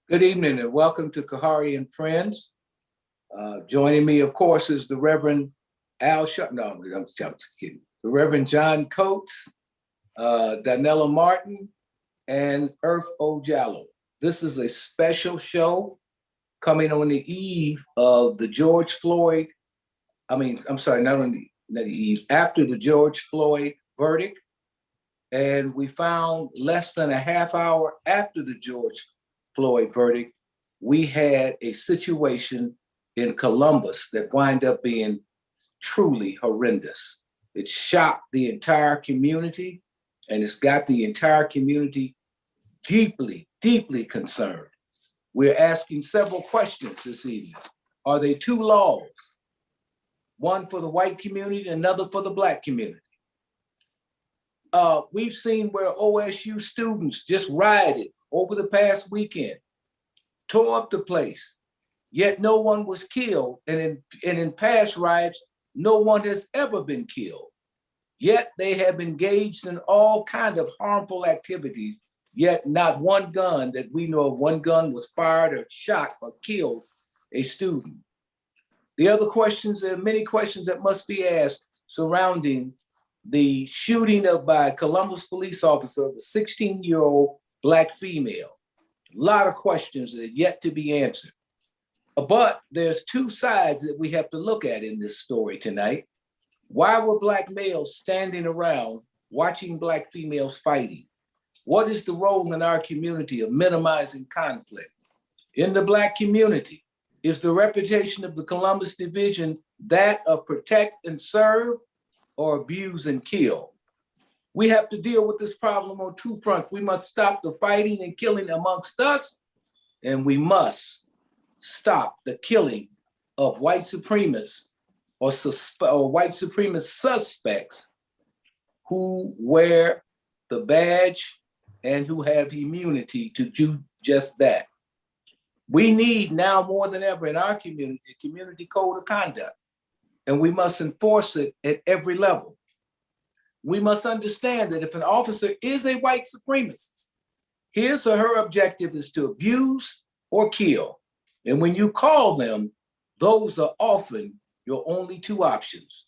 Good evening and welcome to Khari and Friends. Joining me, of course, is the Reverend Al Shut. No, I'm just kidding. The Reverend John Coates, Danella Martin, and Earth Ojallo. This is a special show coming on the eve of the George Floyd. I'm sorry, not the eve, after the George Floyd verdict. And we found less than a half hour after the George Floyd verdict, we had a situation in Columbus that wind up being truly horrendous. It shocked the entire community, and it's got the entire community deeply, deeply concerned. We're asking several questions this evening. Are they two laws? One for the white community, another for the black community. We've seen where OSU students just rioted over the past weekend, tore up the place, yet no one was killed. And in past riots, no one has ever been killed. Yet they have engaged in all kinds of harmful activities, yet not one gun that we know of, one gun was fired or shot or killed a student. The other questions, there are many questions that must be asked surrounding the shooting by a Columbus police officer of a 16-year-old Black female. A lot of questions that are yet to be answered. But there's two sides that we have to look at in this story tonight. Why were Black males standing around watching Black females fighting? What is the role in our community of minimizing conflict? In the Black community, is the reputation of the Columbus Division that of protect and serve or abuse and kill? We have to deal with this problem on two fronts. We must stop the fighting and killing amongst us, and we must stop the killing of white supremacists or white supremacist suspects who wear the badge and who have immunity to do just that. We need now more than ever in our community a community code of conduct, and we must enforce it at every level. We must understand that if an officer is a white supremacist, his or her objective is to abuse or kill. And when you call them, those are often your only two options.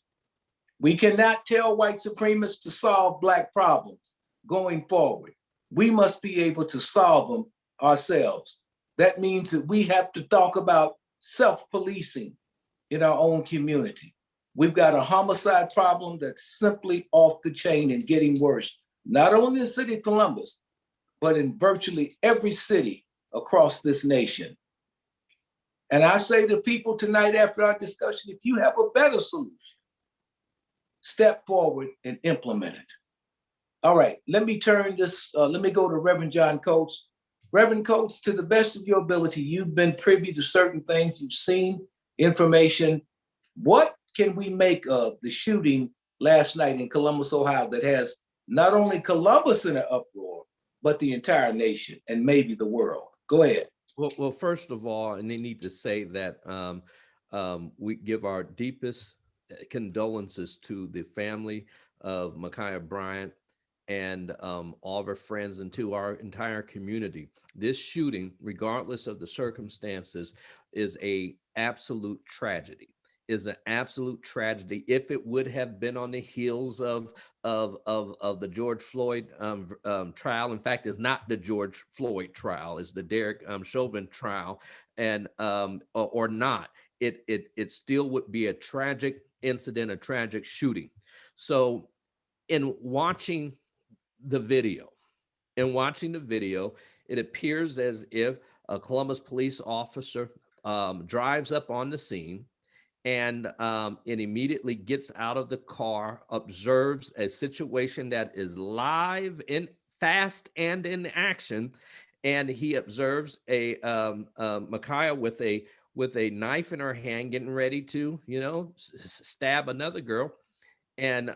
We cannot tell white supremacists to solve Black problems going forward. We must be able to solve them ourselves. That means that we have to talk about self-policing in our own community. We've got a homicide problem that's simply off the chain and getting worse, not only in the city of Columbus, but in virtually every city across this nation. And I say to people tonight after our discussion, if you have a better solution, step forward and implement it. All right, let me go to Reverend John Coates. Reverend Coates, to the best of your ability, you've been privy to certain things, you've seen information. What can we make of the shooting last night in Columbus, Ohio, that has not only Columbus in an uproar, but the entire nation and maybe the world? Go ahead. Well, first of all, and they need to say that we give our deepest condolences to the family of Ma'Khia Bryant and all of her friends and to our entire community. This shooting, regardless of the circumstances, is a absolute tragedy. Is an absolute tragedy. If it would have been on the heels of the George Floyd trial, in fact, it's not the George Floyd trial, it's the Derek Chauvin trial, and or not, it still would be a tragic incident, a tragic shooting. So, in watching the video, it appears as if a Columbus police officer drives up on the scene and it immediately gets out of the car, observes a situation that is live in fast and in action, and he observes a Ma'Khia with a knife in her hand, getting ready to stab another girl, and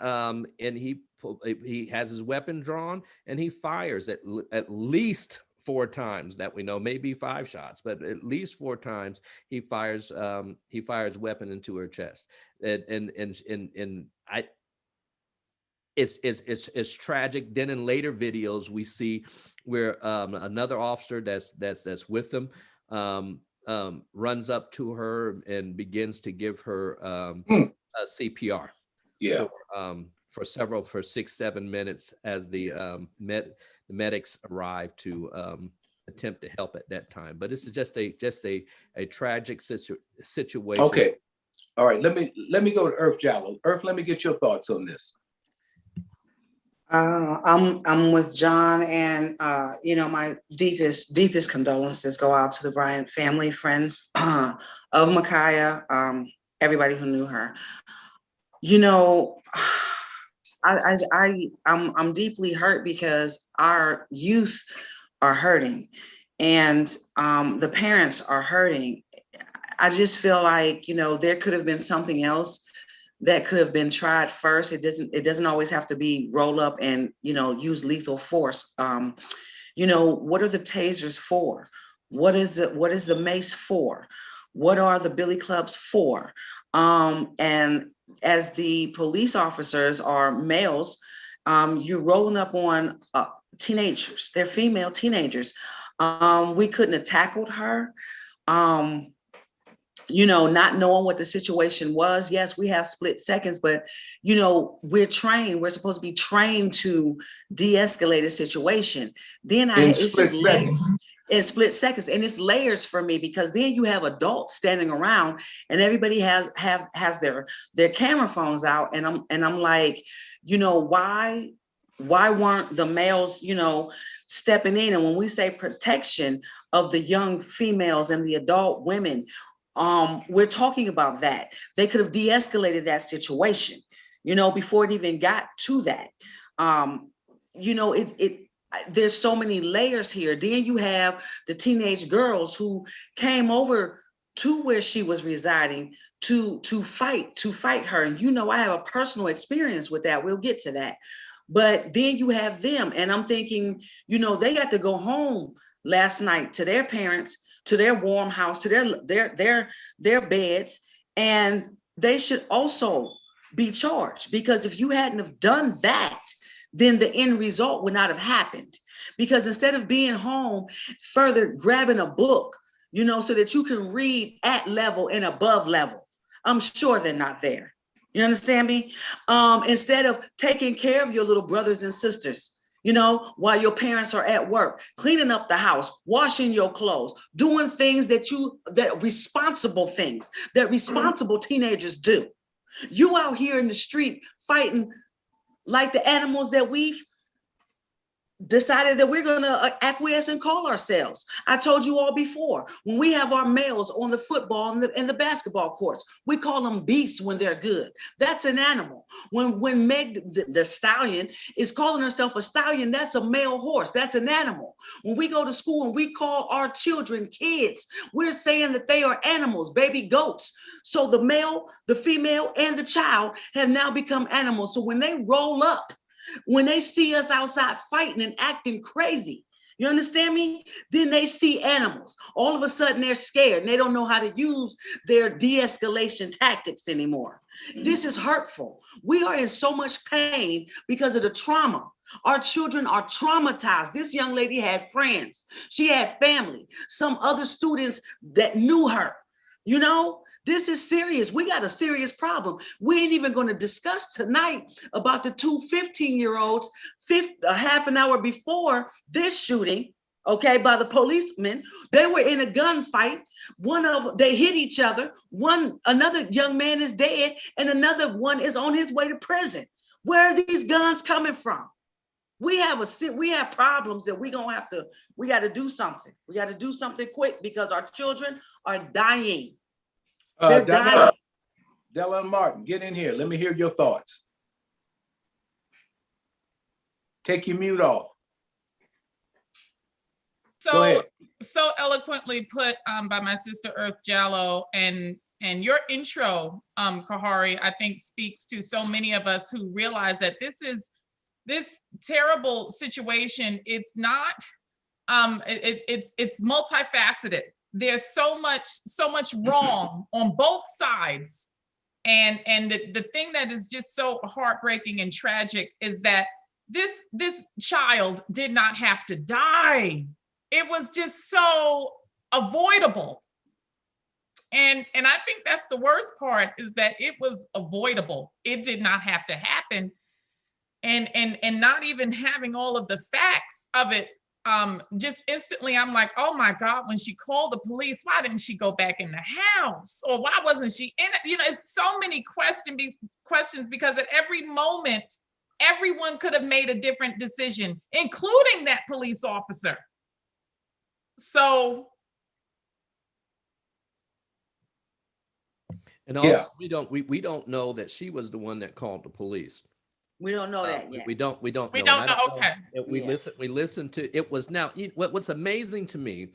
he has his weapon drawn and he fires at least four times that we know, maybe five shots, but at least four times he fires weapon into her chest. And I it's tragic. Then in later videos, we see where another officer that's with them runs up to her and begins to give her Hmm. CPR Yeah. for 6-7 minutes as the medics arrive to attempt to help at that time. But this is just a tragic situation. Okay. All right. Let me go to Earth Jallow. Earth, let me get your thoughts on this. I'm with John, and you know, my deepest condolences go out to the Bryant family, friends of Micaiah, everybody who knew her. You know, I'm deeply hurt because our youth are hurting, and the parents are hurting. I just feel like, you know, there could have been something else that could have been tried first. It doesn't always have to be roll up and, you know, use lethal force. You know, what are the tasers for? What is the mace for? What are the billy clubs for? And as the police officers are males, you're rolling up on teenagers. They're female teenagers. We couldn't have tackled her. Um, you know, not knowing what the situation was. Yes, we have split seconds, but, you know, we're trained. We're supposed to be trained to de-escalate a situation. Then In it's split just layers. seconds. In split seconds, and it's layers for me, because then you have adults standing around and everybody has their camera phones out, and I'm like, you know, why weren't the males, you know, stepping in? And when we say protection of the young females and the adult women, we're talking about that. They could have de-escalated that situation, you know, before it even got to that. You know, there's so many layers here. Then you have the teenage girls who came over to where she was residing to fight her. And, you know, I have a personal experience with that. We'll get to that. But then you have them, and I'm thinking, you know, they got to go home last night to their parents, to their warm house, to their beds, and they should also be charged, because if you hadn't have done that, then the end result would not have happened. Because instead of being home, further grabbing a book, you know, so that you can read at level and above level, I'm sure they're not there. You understand me? Instead of taking care of your little brothers and sisters, you know, while your parents are at work, cleaning up the house, washing your clothes, doing things that responsible teenagers do. You out here in the street fighting like the animals that we've decided that we're going to acquiesce and call ourselves. I told you all before, when we have our males on the football and the basketball courts, we call them beasts when they're good. That's an animal. When Meg the stallion is calling herself a stallion, that's a male horse. That's an animal. When we go to school and we call our children kids, we're saying that they are animals, baby goats. So the male, the female, and the child have now become animals. So when they roll up, when they see us outside fighting and acting crazy, you understand me? Then they see animals. All of a sudden they're scared and they don't know how to use their de-escalation tactics anymore. This is hurtful. We are in so much pain because of the trauma. Our children are traumatized. This young lady had friends. She had family, some other students that knew her. You know, this is serious. We got a serious problem. We ain't even going to discuss tonight about the two 15-year-olds a half an hour before this shooting, okay, by the policemen. They were in a gunfight. They hit each other. Another young man is dead, and another one is on his way to prison. Where are these guns coming from? We have problems that we got to do something. We got to do something quick, because our children are dying. They're dying. Della Martin, get in here. Let me hear your thoughts. Take your mute off. Go ahead. So eloquently put by my sister Earth Jallow, and your intro, Khari, I think speaks to so many of us who realize that this terrible situation. It's not, it's multifaceted. There's so much wrong on both sides And the thing that is just so heartbreaking and tragic is that this child did not have to die. It was just so avoidable. And I think that's the worst part, is that it was avoidable. It did not have to happen. And not even having all of the facts of it, just instantly I'm like, oh my God, when she called the police, why didn't she go back in the house? Or why wasn't she in it? You know, it's so many questions, because at every moment, everyone could have made a different decision, including that police officer. So. And also, we don't know that she was the one that called the police. We don't know that yet. We don't know. Okay. We listened to it. Was now what's amazing to me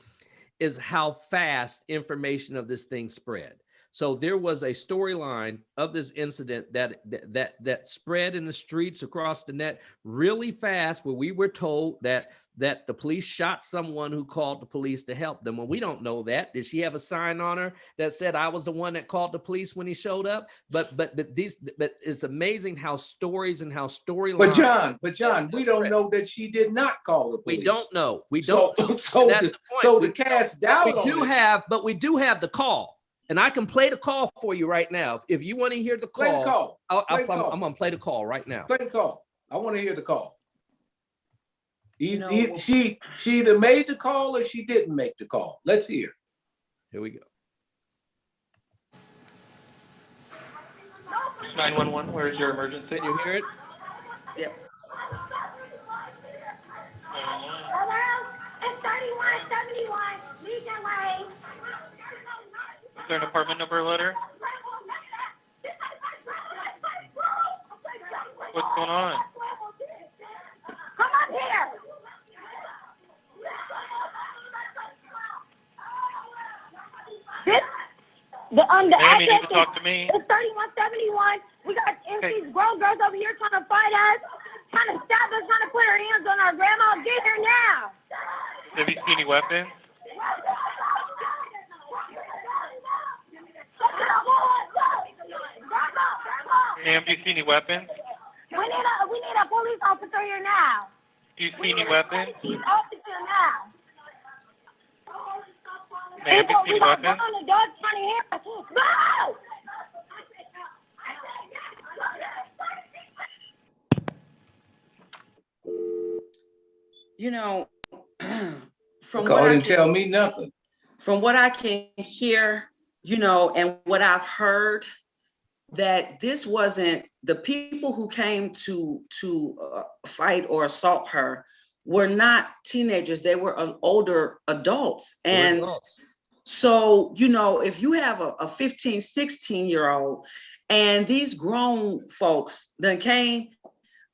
is how fast information of this thing spread. So there was a storyline of this incident that spread in the streets across the net really fast, where we were told that the police shot someone who called the police to help them. Well, we don't know that. Did she have a sign on her that said, I was the one that called the police when he showed up? But it's amazing how stories and how storylines. But John, we don't know that she did not call the police. We don't know. We don't know. So to cast doubt we on do it, have, but we do have the call. And I can play the call for you right now. If you want to hear the call, play the call. I'm going to play the call right now. Play the call. I want to hear the call. She either made the call or she didn't make the call. Let's hear. Here we go. 911, where is your emergency? Can you hear it? Yep. Hello? It's 3171 Legion Lane. Is there an apartment number letter? What's going on? Come up here. The Ma'am, you need address to talk to me. is 3171. We got these grown girls over here trying to fight us, trying to stab us, trying to put her hands on our grandma. Get here now. Have you seen any weapons? Ma'am, do you see any weapons? We need a police officer here now. Do you see any weapons? Police officer now. Ma'am, do you see We any got weapons? grown adults trying to hear us. Go! You know, from Call what I didn't can, tell me nothing. from what I can hear, you know, and what I've heard, that this wasn't the people who came to fight or assault her were not teenagers. They were older adults. And so, you know, if you have a 15, 16-year-old and these grown folks then came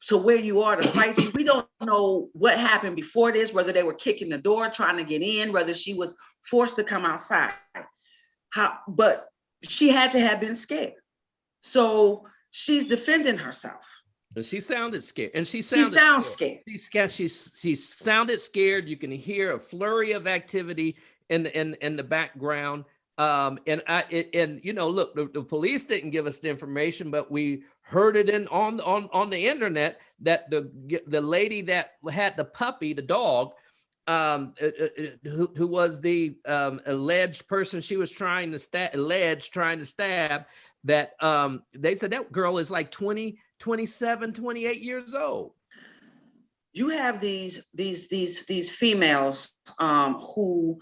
to where you are to fight you, we don't know what happened before this, whether they were kicking the door, trying to get in, whether she was forced to come outside. But she had to have been scared. So she's defending herself. And she sounded scared. And she sounds scared. She sounded scared. You can hear a flurry of activity in the background. And you know, look, the police didn't give us the information, but we heard it on the internet that the lady that had the puppy, the dog, who was the alleged person she was trying to stab, that they said that girl is like 20, 27, 28 years old. You have these females who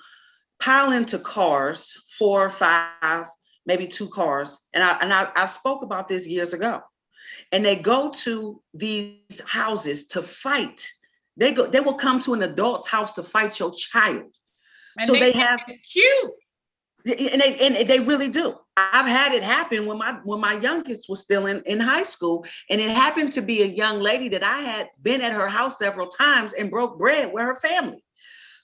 pile into cars, 4 or 5, maybe 2 cars, and I've spoke about this years ago. And they go to these houses to fight. They will come to an adult's house to fight your child. And so they have cute. And they really do. I've had it happen when my youngest was still in high school, and it happened to be a young lady that I had been at her house several times and broke bread with her family.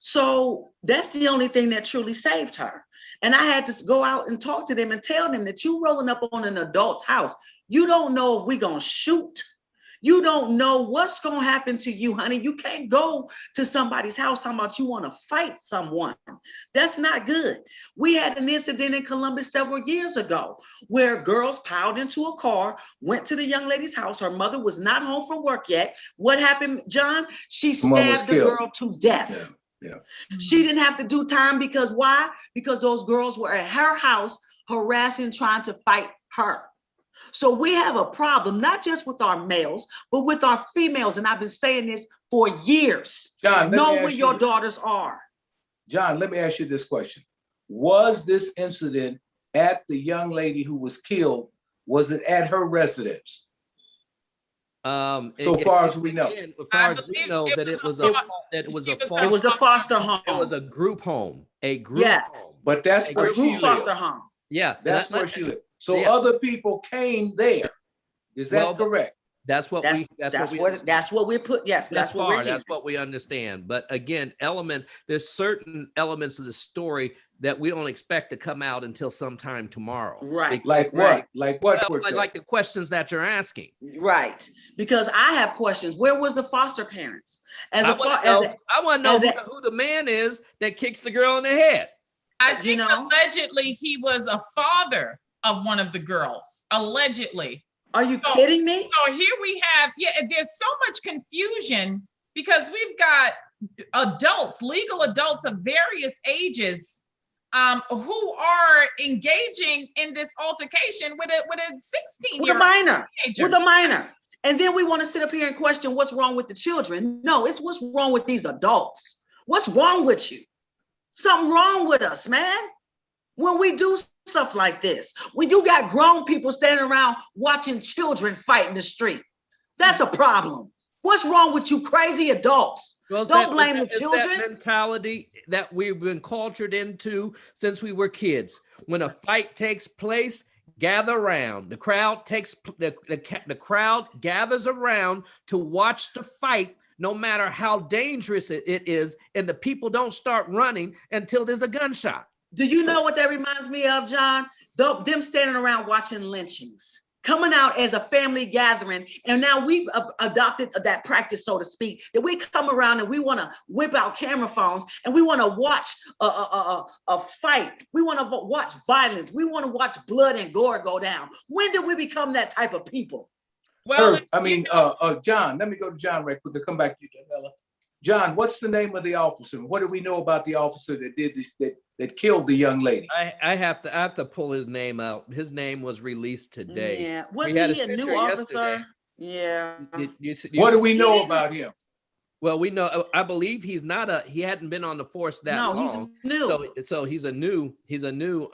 So that's the only thing that truly saved her. And I had to go out and talk to them and tell them that you rolling up on an adult's house, you don't know if we're gonna shoot. You don't know what's going to happen to you, honey. You can't go to somebody's house talking about you want to fight someone. That's not good. We had an incident in Columbus several years ago where girls piled into a car, went to the young lady's house. Her mother was not home from work yet. What happened, John? She stabbed the girl to death. Yeah. She didn't have to do time because why? Because those girls were at her house harassing, trying to fight her. So we have a problem, not just with our males, but with our females. And I've been saying this for years. John, know where your daughters are. John, let me ask you this question. Was this incident at the young lady who was killed, was it at her residence? So far as we know. As far as we know, that it was a foster home. It was a group home. A group home. But that's where she lived. Foster home. Yeah. That's where she lived. So other people came there. Is that correct? That's what we put. Yes, that's what we understand. But again, there's certain elements of the story that we don't expect to come out until sometime tomorrow. Right. Like what? Like what? Well, like the questions that you're asking. Right. Because I have questions. Where was the foster parents? I want to know who the man is that kicks the girl in the head. I think allegedly he was a father of one of the girls. Allegedly. Are you kidding me? So here we have, there's so much confusion because we've got adults, legal adults of various ages, who are engaging in this altercation with a 16-year-old with a minor. And then we want to sit up here and question what's wrong with the children. No, it's what's wrong with these adults. What's wrong with you? Something wrong with us, man. When we do stuff like this, when you got grown people standing around watching children fight in the street, that's a problem. What's wrong with you crazy adults? Well, don't blame the children. That mentality that we've been cultured into since we were kids. When a fight takes place, gather around. The crowd gathers around to watch the fight, no matter how dangerous it is, and the people don't start running until there's a gunshot. Do you know what that reminds me of, John? Them standing around watching lynchings, coming out as a family gathering. And now we've adopted that practice, so to speak, that we come around and we want to whip out camera phones and we want to watch a fight. We want to watch violence. We want to watch blood and gore go down. When did we become that type of people? Well, John, let me go to John right quick to come back to you, Janella. John, what's the name of the officer? What do we know about the officer that did this, that killed the young lady? I have to pull his name out. His name was released today. Yeah, wasn't he a new officer? Yeah. What do we know about him? Well, we know. I believe he hadn't been on the force that long. No, he's new. So he's a new.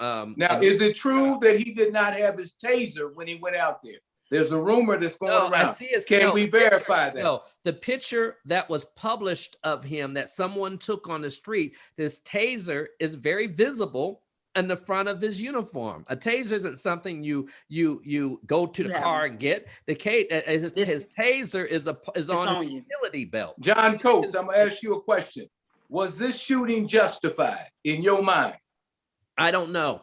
Now, is it true that he did not have his taser when he went out there? There's a rumor that's going around. Can we verify that? No, the picture that was published of him that someone took on the street, this taser is very visible in the front of his uniform. A taser isn't something you go to the car and get. His taser is on his utility belt. John Coates, I'm gonna ask you a question. Was this shooting justified in your mind? I don't know.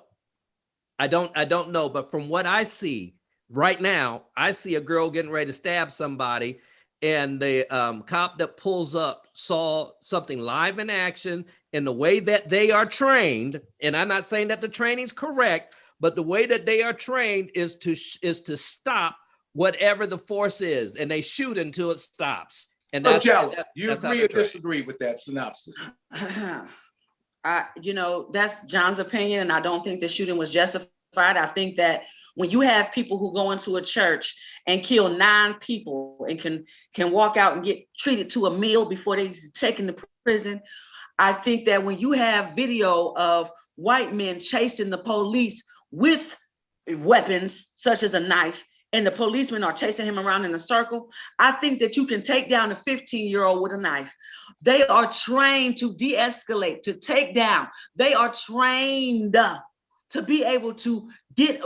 I don't know. But from what I see right now, I see a girl getting ready to stab somebody, and the cop that pulls up saw something live in action. In the way that they are trained, and I'm not saying that the training's correct, but the way that they are trained is to stop whatever the force is, and they shoot until it stops. And that's you agree or disagree with that synopsis? That's John's opinion, and I don't think the shooting was justified. I think that when you have people who go into a church and kill 9 people and can walk out and get treated to a meal before they taken to prison, I think that when you have video of white men chasing the police with weapons such as a knife, and the policemen are chasing him around in a circle, I think that you can take down a 15-year-old with a knife. They are trained to de-escalate, to take down. They are trained to be able to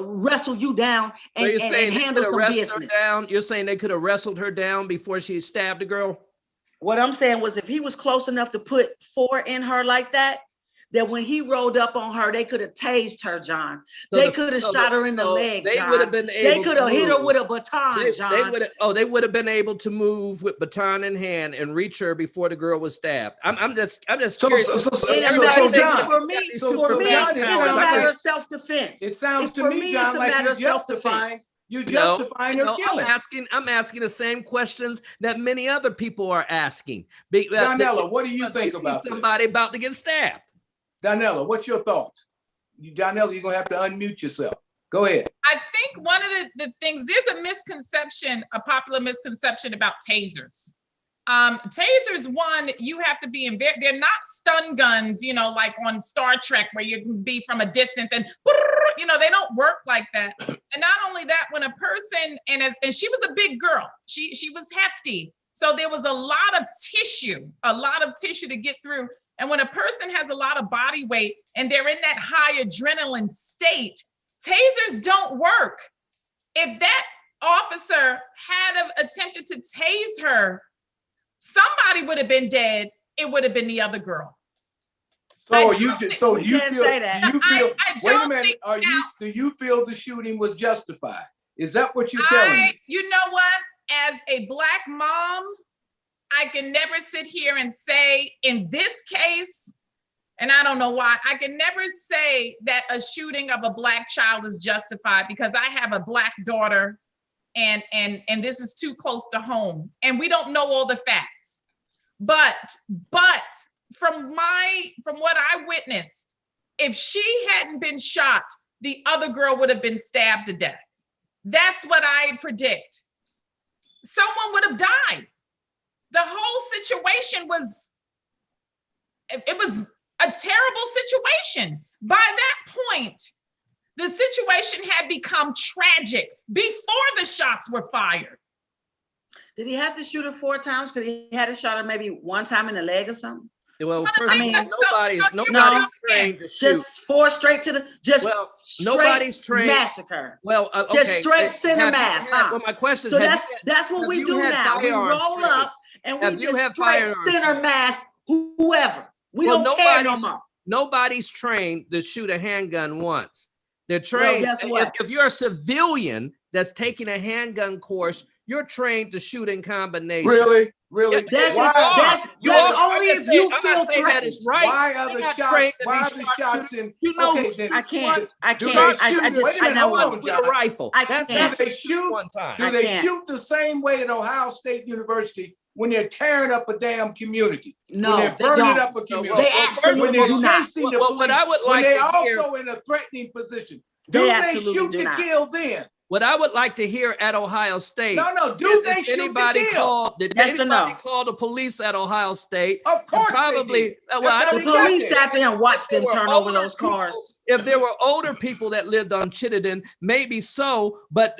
wrestle you down and handle some business. You're saying they could have wrestled her down before she stabbed the girl? What I'm saying was, if he was close enough to put 4 in her like that, that when he rolled up on her, they could have tased her, John. So They could have shot her in the leg, They John. would have been able. They could have hit her move. with a baton, John. They would have been able to move with baton in hand and reach her before the girl was stabbed. I'm just curious. So John, for me, so John, it's it's a a matter matter of self-defense. It sounds to me, John, like you're justifying her killing. I'm asking the same questions that many other people are asking. Donella, what do you think about somebody about to get stabbed? Donella, what's your thoughts? Donella, you're gonna have to unmute yourself. Go ahead. I think one of the things, there's a misconception, a popular misconception about tasers. Tasers, one, you have to be in, they're not stun guns, you know, like on Star Trek where you can be from a distance and, you know, they don't work like that. And not only that, when a person, and she was a big girl, she was hefty. So there was a lot of tissue to get through. And when a person has a lot of body weight and they're in that high adrenaline state, tasers don't work. If that officer had attempted to tase her, somebody would have been dead. It would have been the other girl. So do you feel, wait a minute, do you feel the shooting was justified? Is that what you're telling me? You know what? As a Black mom, I can never sit here and say in this case, and I don't know why, I can never say that a shooting of a Black child is justified because I have a Black daughter and this is too close to home and we don't know all the facts. But from what I witnessed, if she hadn't been shot, the other girl would have been stabbed to death. That's what I predict. Someone would have died. The whole situation was a terrible situation. By that point, the situation had become tragic before the shots were fired. Did he have to shoot her 4 times? Because he had to shot her maybe 1 time in the leg or something? Well, first, I mean, nobody's trained to shoot. Just 4 straight to the, nobody's trained. Massacre. Well, okay. Just straight center mass, huh? Well, my question so is, that's what we do now. We roll up and we just straight center mass whoever. We don't care no more. Nobody's trained to shoot a handgun once. They're trained. Well, guess what? If you're a civilian that's taking a handgun course, you're trained to shoot in combination. Really? Yeah, that's only if you feel threatened. Right. Why are the shots in? You know, okay, then I can't. I know one with a rifle. Do they shoot the same way at Ohio State University when they're tearing up a damn community? No, when they're burning up a community. They absolutely when do they're not. chasing the police, what I would like when they're to hear, also in a threatening position. Do they shoot to kill then? What I would like to hear at Ohio State. No. Do they shoot to kill? Did anybody call the police at Ohio State? Of course, probably. The police sat there and watched them turn over those cars. If there were older people that lived on Chittenden, maybe so, but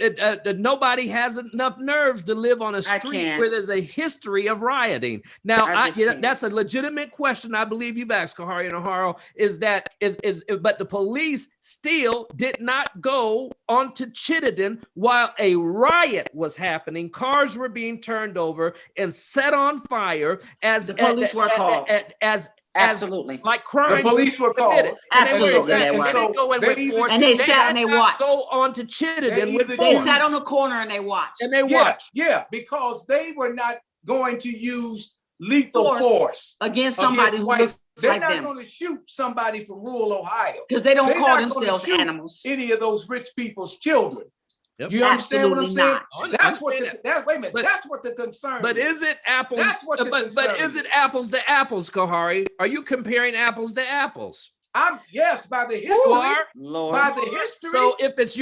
nobody has enough nerves to live on a street where there's a history of rioting. Now, that's a legitimate question. I believe you've asked, Khari and Aharo, but the police still did not go onto Chittenden while a riot was happening. Cars were being turned over and set on fire as the police were called. Absolutely. Like crimes. The police were called. Absolutely. And they sat and they watched. Go on to Chittenden with force. They sat on the corner and they watched. And they watched. Yeah, because they were not going to use lethal force against somebody who looks They're like them. not going to shoot somebody from rural Ohio. Because they don't call themselves animals. Any of those rich people's children. Yep. You understand what I'm saying? That's what that's what the concern. But is it apples? That's what the concern but is it apples to apples, Khari? Are you comparing apples to apples? Yes, by the history. By the history. So if it's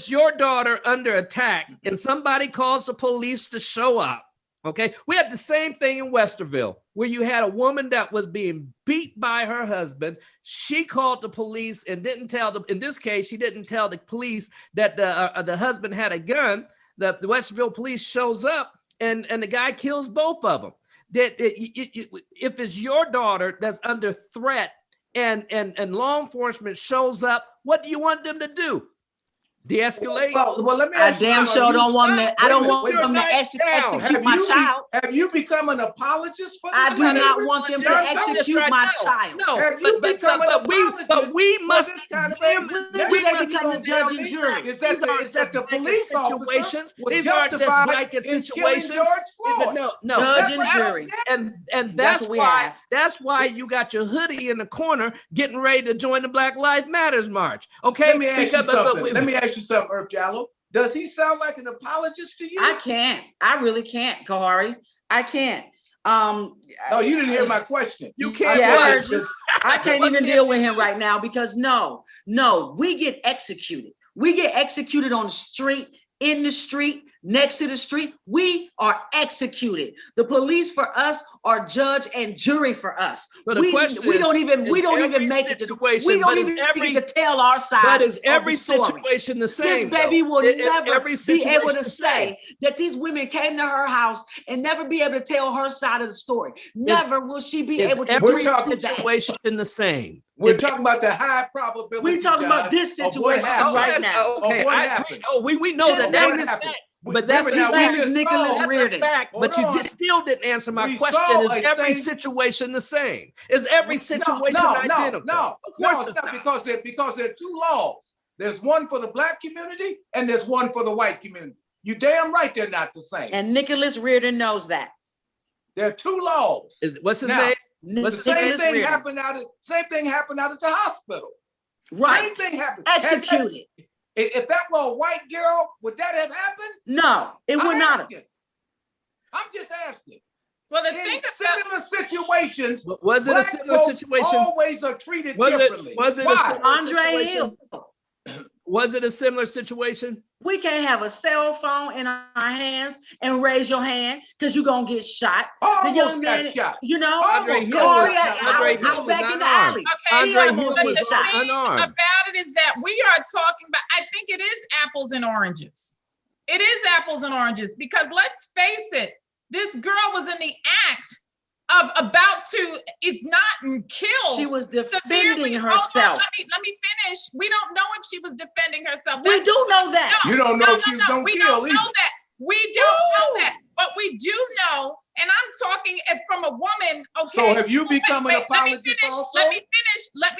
your daughter under attack and somebody calls the police to show up, okay, we had the same thing in Westerville where you had a woman that was being beat by her husband. She called the police and didn't tell them. In this case, she didn't tell the police that the husband had a gun. The Westerville police shows up and the guy kills both of them. If it's your daughter that's under threat and law enforcement shows up, what do you want them to do? De-escalate. Well, let me I ask you damn something. sure don't want them to, I don't Wait a minute, want them to wait a minute. execute my child. Have you become an apologist for I this? do kind of not want them to John, tell us execute right my now. child. No, Have you become an apologist we for must this kind of examine. behavior? When do they Now, you become the don't tell judge and me jury? Is that the police officer situations? was These aren't just justified blanket in killing situations. George Floyd? No. Judge and That's what jury. I'm And That's that's what we why have. that's why you got your hoodie in the corner getting ready to join the Black Lives Matters march. Okay. Let me ask you Because- something. Let me ask you something, Earth Jallow. Does he sound like an apologist to you? I can't. I really can't, Khari. I can't. No, you didn't hear my question. You I can't. Yeah, I said heard this you. 'cause I can't What even can't deal you with him do? right now because no, we get executed. We get executed on the street, in the street, next to the street. We are executed. The police for us are judge and jury for us. So the question We is, don't even every make it to situation, we don't but is even every- get to tell our side But is of every the story. situation the same? This baby though? will Is never every be able situation to the same? say that these women came to her house and never be able to tell her side of the story. Never will she be Is able to every do that. situation the same? we're Is talking about the high probability. We're talking about John, this of what situation happened. right now. Okay, Of what I agree. happened. Oh, we know This that name that's is- a fact. We- But that's remember a now, name we is just Nicholas saw- That's Reardon. a fact, Hold but you on. just still didn't answer my We question. saw Is a every same- situation the same? Is every situation no, identical? No, Of course it's it's not, not. because there are two laws. There's one for the Black community and there's one for the white community. You damn right they're not the same. And Nicholas Reardon knows that. There are two laws. What's his Now, name? The What's his same Nicholas thing Reardon. happened out at the hospital. Right. Same thing happened. Executed. If that were a white girl, would that have happened? No, it would not have. asking. I'm just asking. Well, the In thing about similar situations, Was it a Black similar folk situation? always are treated Was differently. it a Why? similar Andre situation? Hill. Was it a similar situation? We can't have a cell phone in our hands and raise your hand because you're gonna get shot. The Almost young got man, shot. you know, Andre Hill Khari, was- I was back in the alley. Okay, He Andre almost Hill get was shot. unarmed. about it is that we are talking about, I think it is apples and oranges. It is apples and oranges because let's face it, this girl was in the act of about to, if not kill. She was severely. defending Hold on, herself. let me finish. We don't know if she was defending herself. We That's- do know that. You don't know if she was gonna we kill don't know either. that. We don't know Woo! that. But we do know, and I'm talking from a woman, okay? So have you become an Let me apologist finish. also? Let me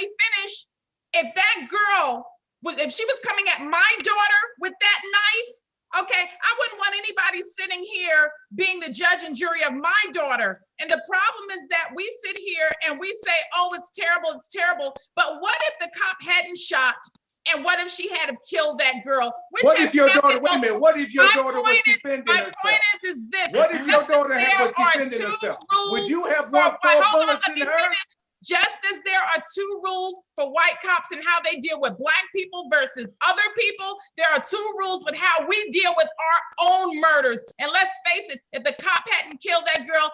finish. If that girl if she was coming at my daughter with that knife, okay, I wouldn't want anybody sitting here being the judge and jury of my daughter. And the problem is that we sit here and we say, oh, it's terrible. But what if the cop hadn't shot? And what if she had have killed that girl? What if your daughter, wait a minute, what if your My daughter was point is- defending My herself? point is this. What if your just as daughter there was are defending two herself? rules Would you have for- want four hold on, bullets let me in her? finish. Just as there are two rules for white cops and how they deal with Black people versus other people, there are two rules with how we deal with our own murders. And let's face it, if the cop hadn't killed that girl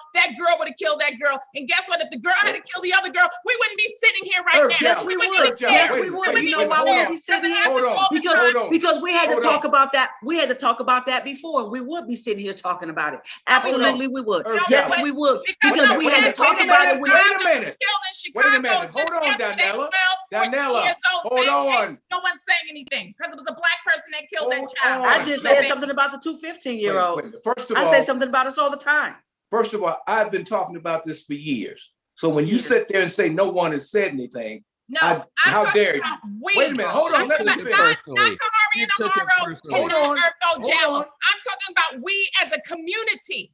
would have killed that girl. And guess what? If the girl had killed the other girl, we wouldn't be sitting here right Earth now. Jallow, Yes, we wouldn't would. even care. Yes, we wait, would. wait, You know wait, why hold we on. would be sitting here? Hold on. Because we had to Hold talk on. about that. We had to talk about that before, and we would be sitting here talking about it. Absolutely, we would. Earth Yes, Jallow. we would. Because Because no, we had to wait talk a about minute, it. Wait a minute. Killed in Chicago Wait a minute. Hold just on, yesterday, Danella. 12, 14 Danella, years old, hold saying, hey, on. no one's saying anything because it was a Black person that killed that Hold child. on. I just said something about the two 15-year-olds. First of I all, say something about us all the time. I've been talking about this for years. So when you Years. sit there and say no one has said anything, No, I- I'm how talking dare you? about we. Wait a minute, hold on, I'm let me talking finish. about not Personally. Khari You and took it Amaro personally. Hold on, and hold Jallo. on. I'm talking about we as a community.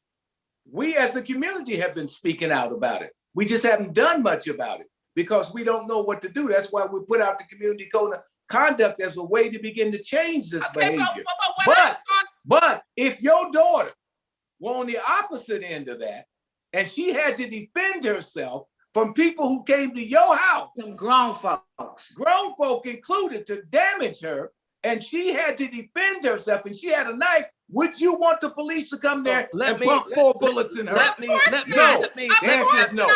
We as a community have been speaking out about it. We just haven't done much about it because we don't know what to do. That's why we put out the community code of conduct as a way to begin to change this Okay, behavior. but when I'm talking, But if your daughter were on the opposite end of that and she had to defend herself from people who came to your house, Some grown folks. grown folk included, to damage her, and she had to defend herself and she had a knife, would you want the police to come there Let and me- pump 4 bullets in her? Let me No. The answer is no.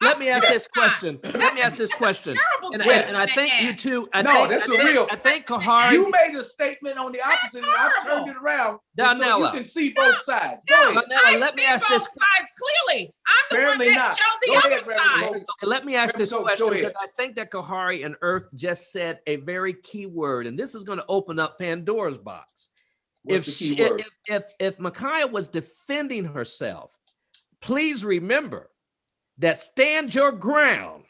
Let me ask this question. Let me ask this question. Terrible And Yes. I think you two. I think You Khari. made a statement on the opposite, and I turned it around so you Donnella. can see both sides. No, Go ahead. Donnella, let me see ask both this. sides clearly. I'm the Apparently one that not. showed the Go other ahead, Reverend side. Coates. Okay, let me ask this Reverend Coates, question go because ahead. I think that Khari and Earth just said a very key word, and this is going to open up Pandora's box. What's the key word? If Micaiah was defending herself, please remember that stand your ground.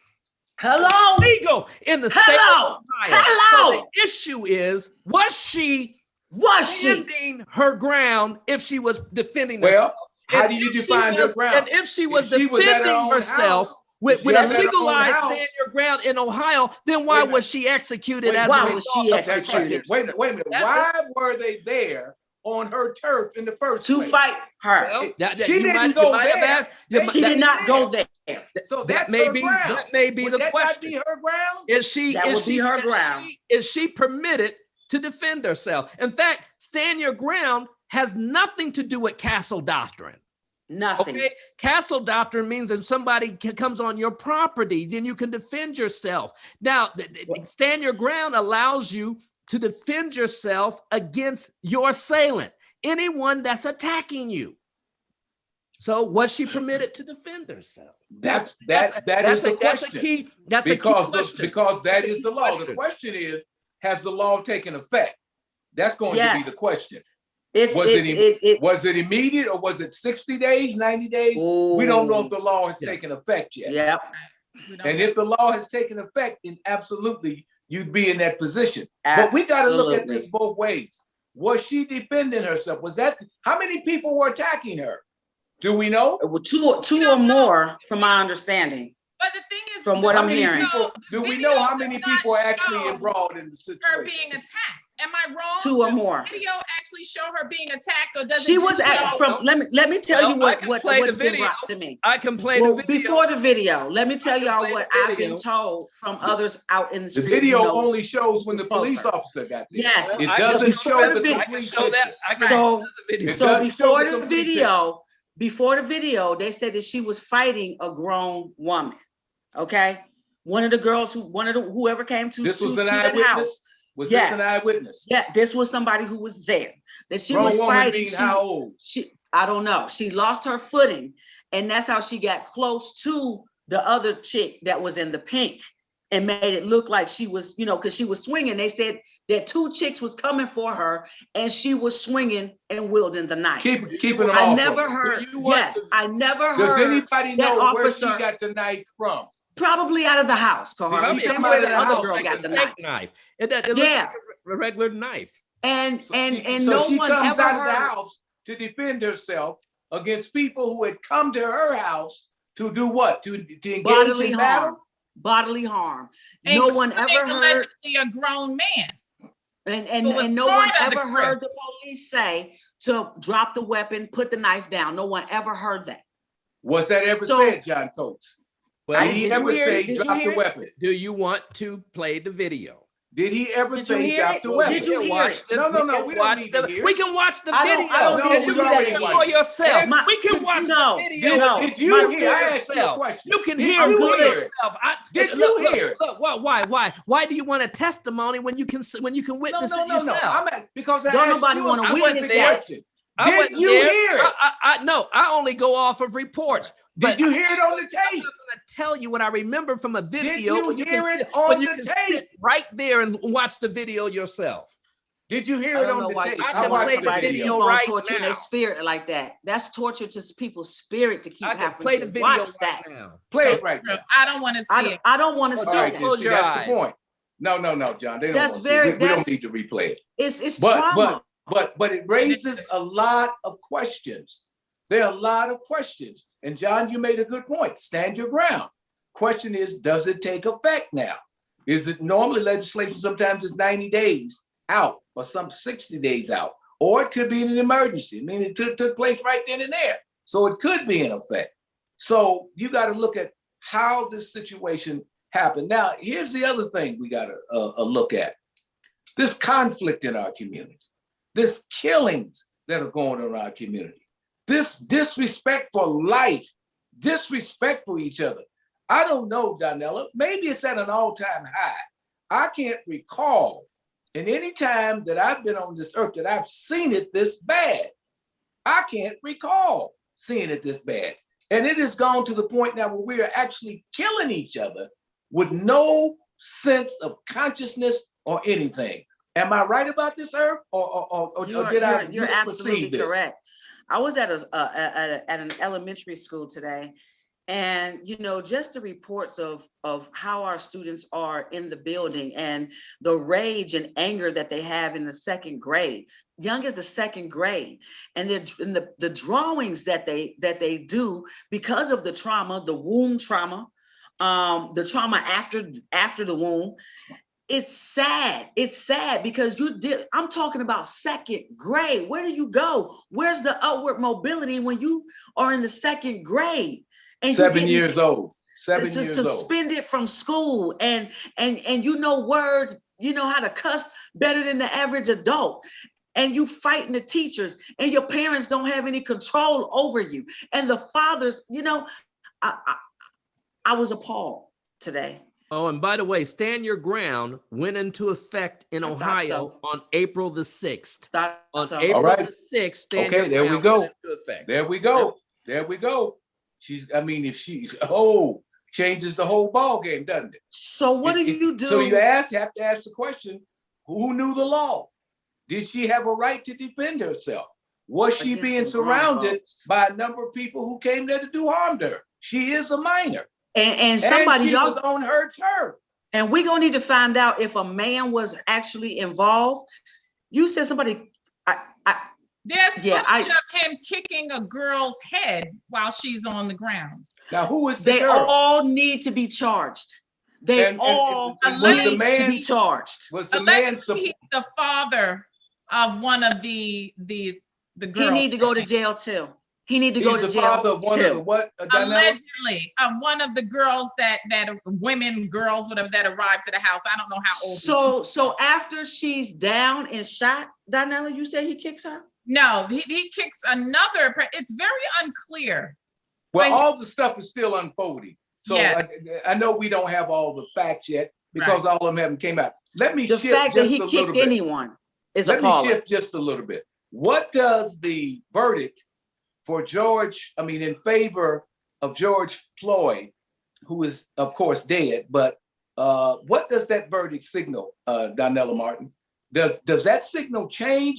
Hello. Legal in the state Hello. of Ohio. Hello. So the issue is, was she Was she? standing her ground if she was defending herself? Well, how And do you if she define her was- ground? And if she was If she was at her defending own herself house, with if she a was at her own legalized house- stand your ground in Ohio, then why Wait a minute. was she executed Wait, as why a was result she of her executed? Wait a minute. That- Why were they there on her turf in the first To place? fight her. Well, She you didn't might- go you might have there. asked- you They- might- She that- did not go there. So that that's may her be ground. that may be Would the that question. not be her ground? Is she That would be her ground. Is she permitted to defend herself? In fact, stand your ground has nothing to do with castle doctrine. Nothing. Okay, castle doctrine means that somebody comes on your property, then you can defend yourself. Now, stand your ground allows you to defend yourself against your assailant, anyone that's attacking you. So, was she permitted to defend herself? That is the question. That's a key question. Because that is the law. The question. question is, has the law taken effect? That's going to be the Yes. question. It's Was it. Was it immediate or was it 60 days, 90 days? We don't know if the law has Yeah. taken effect yet. Yep. We don't And know. if the law has taken effect, then absolutely you'd be in that position. But we got to look at this both ways. Was she defending herself? Was that how many people were attacking her? Do we know? Well, two or more, from my understanding. But the thing is, From what How I'm many hearing. people- do we know how many people are actually embroiled in the her being situation? attacked. Am I wrong? Two or Does the more. video actually show her being attacked, or does it She just was at show- from. Let me tell Well, you I what can play the what's been video. brought to me. I can play Well, the video. before the video, let me tell can y'all play what the I've video. been told from others out in the The street. video you know. only shows when the police closer. officer got there. Yes. It I can doesn't show show the the video. I can complete show that. picture. I can So- show the video. It So doesn't show before the the complete video, they said that she was fighting a grown woman. Okay, one of the girls whoever came to This was to an that house. eyewitness? Was this an Yes. eyewitness? Yeah, this was somebody who was there. That she Grown was woman fighting. being how old? I don't know. She lost her footing, and that's how she got close to the other chick that was in the pink, and made it look like she was, because she was swinging. They said that two chicks was coming for her, and she was swinging and wielding the knife. Keeping them I off never of her. heard. Do you want Yes, I never Does heard. anybody that know where she officer- got the knife from? Probably out of the house, Did Khari. she Same come way out of the the other house girl like got a the steak knife. It looks Yeah. like a regular knife. And So and so no she one comes ever out of the heard. house to defend herself against people who had come to her house to do what? To engage Bodily in harm. battle? Bodily harm. No one ever including heard. allegedly a grown man. And It was no one part of the ever crime. heard the police say to drop the weapon, put the knife down. No one ever heard that. Was that ever So- said, John Coates? Well, Did he did you ever hear say it? Did you drop the hear it? weapon? do you want to play the video? Did he ever Did you say hear drop it? the Well, weapon? did you We can hear watch it? the- No, we we can don't watch need the- to hear We it. can watch the I video. don't need to do you that already again. watched for it. yourself. Yes. We can watch No, the video. no. Did you My hear? I asked you a yourself. question. You can Did hear you for hear it? yourself. Did you look, hear it? Look, why do you want a testimony when you can witness it yourself? Because I Don't asked nobody you a wanna specific witness that. question. I Did wasn't you there. hear it? No, I only go off of reports. Did you hear it on the I'm tape? not going to tell you what I remember from a video. Did you when hear can it sit- on when you the can tape? sit right there and watch the video yourself. Did you hear I it don't on know the why tape? I I can watched play the the somebody video keep video. on right torturing now. their spirit like that. That's torture to people's spirit to keep I can having play to the video watch right that. now. Play it right now. I don't want to see it. I don't want to Oh, see All right, that. then, Close see, your that's eyes. the point. No, John, they don't That's want to see it. very- We don't that's- need to replay it. It's But trauma. it raises a lot of questions. There are a lot of questions. And John, you made a good point. Stand your ground. Question is, does it take effect now? Is it normally legislation sometimes is 90 days out or some 60 days out? Or it could be an emergency. I mean, it took place right then and there. So it could be in effect. So you got to look at how this situation happened. Now, here's the other thing we got to look at. This conflict in our community, this killings that are going on in our community. This disrespect for life, disrespect for each other. I don't know, Donella, maybe it's at an all-time high. I can't recall in any time that I've been on this earth that I've seen it this bad. I can't recall seeing it this bad. And it has gone to the point now where we are actually killing each other with no sense of consciousness or anything. Am I right about this, Herb? Or did I You're absolutely misperceive this? correct. I was at an elementary school today, and just the reports of how our students are in the building and the rage and anger that they have in the second grade, young as the second grade, and the drawings that they do because of the trauma, the womb trauma, the trauma after the womb. It's sad. It's sad because I'm talking about second grade. Where do you go? Where's the upward mobility when you are in the second grade? And 7 years old. 7 years old. Suspended from school, and words, how to cuss better than the average adult. And you fighting the teachers, and your parents don't have any control over you. And the fathers, I was appalled today. Oh, and by the way, Stand Your Ground went into effect in Ohio on April the 6th. April the 6th, Stand Your there we Ground go. went into effect. There we go. There we go. If she changes the whole ball game, doesn't it? So what do you do? So you have to ask the question, who knew the law? Did she have a right to defend herself? Was she being surrounded by a number of people who came there to do harm to her? She is a minor. And somebody, she was on her turf. And we're gonna need to find out if a man was actually involved. You said somebody. There's footage of him kicking a girl's head while she's on the ground. Now, who is the They girl? all need to be charged. They all need to be charged. Was the man he's the father of one of the girls? He need to go to jail too. He need to go to jail. He's the father of one of the what? Allegedly, one of the girls that girls, whatever, that arrived to the house. I don't know how old. So after she's down and shot, Donella, you say he kicks her? No, he kicks another. It's very unclear. Well, all the stuff is still unfolding. So yeah. I know we don't have all the facts yet because all of them haven't came out. Let me shift just a little bit. The fact that he kicked anyone is appalling. Let me shift just a little bit. What does the verdict for in favor of George Floyd, who is of course dead, but what does that verdict signal, Donella Martin? Does that signal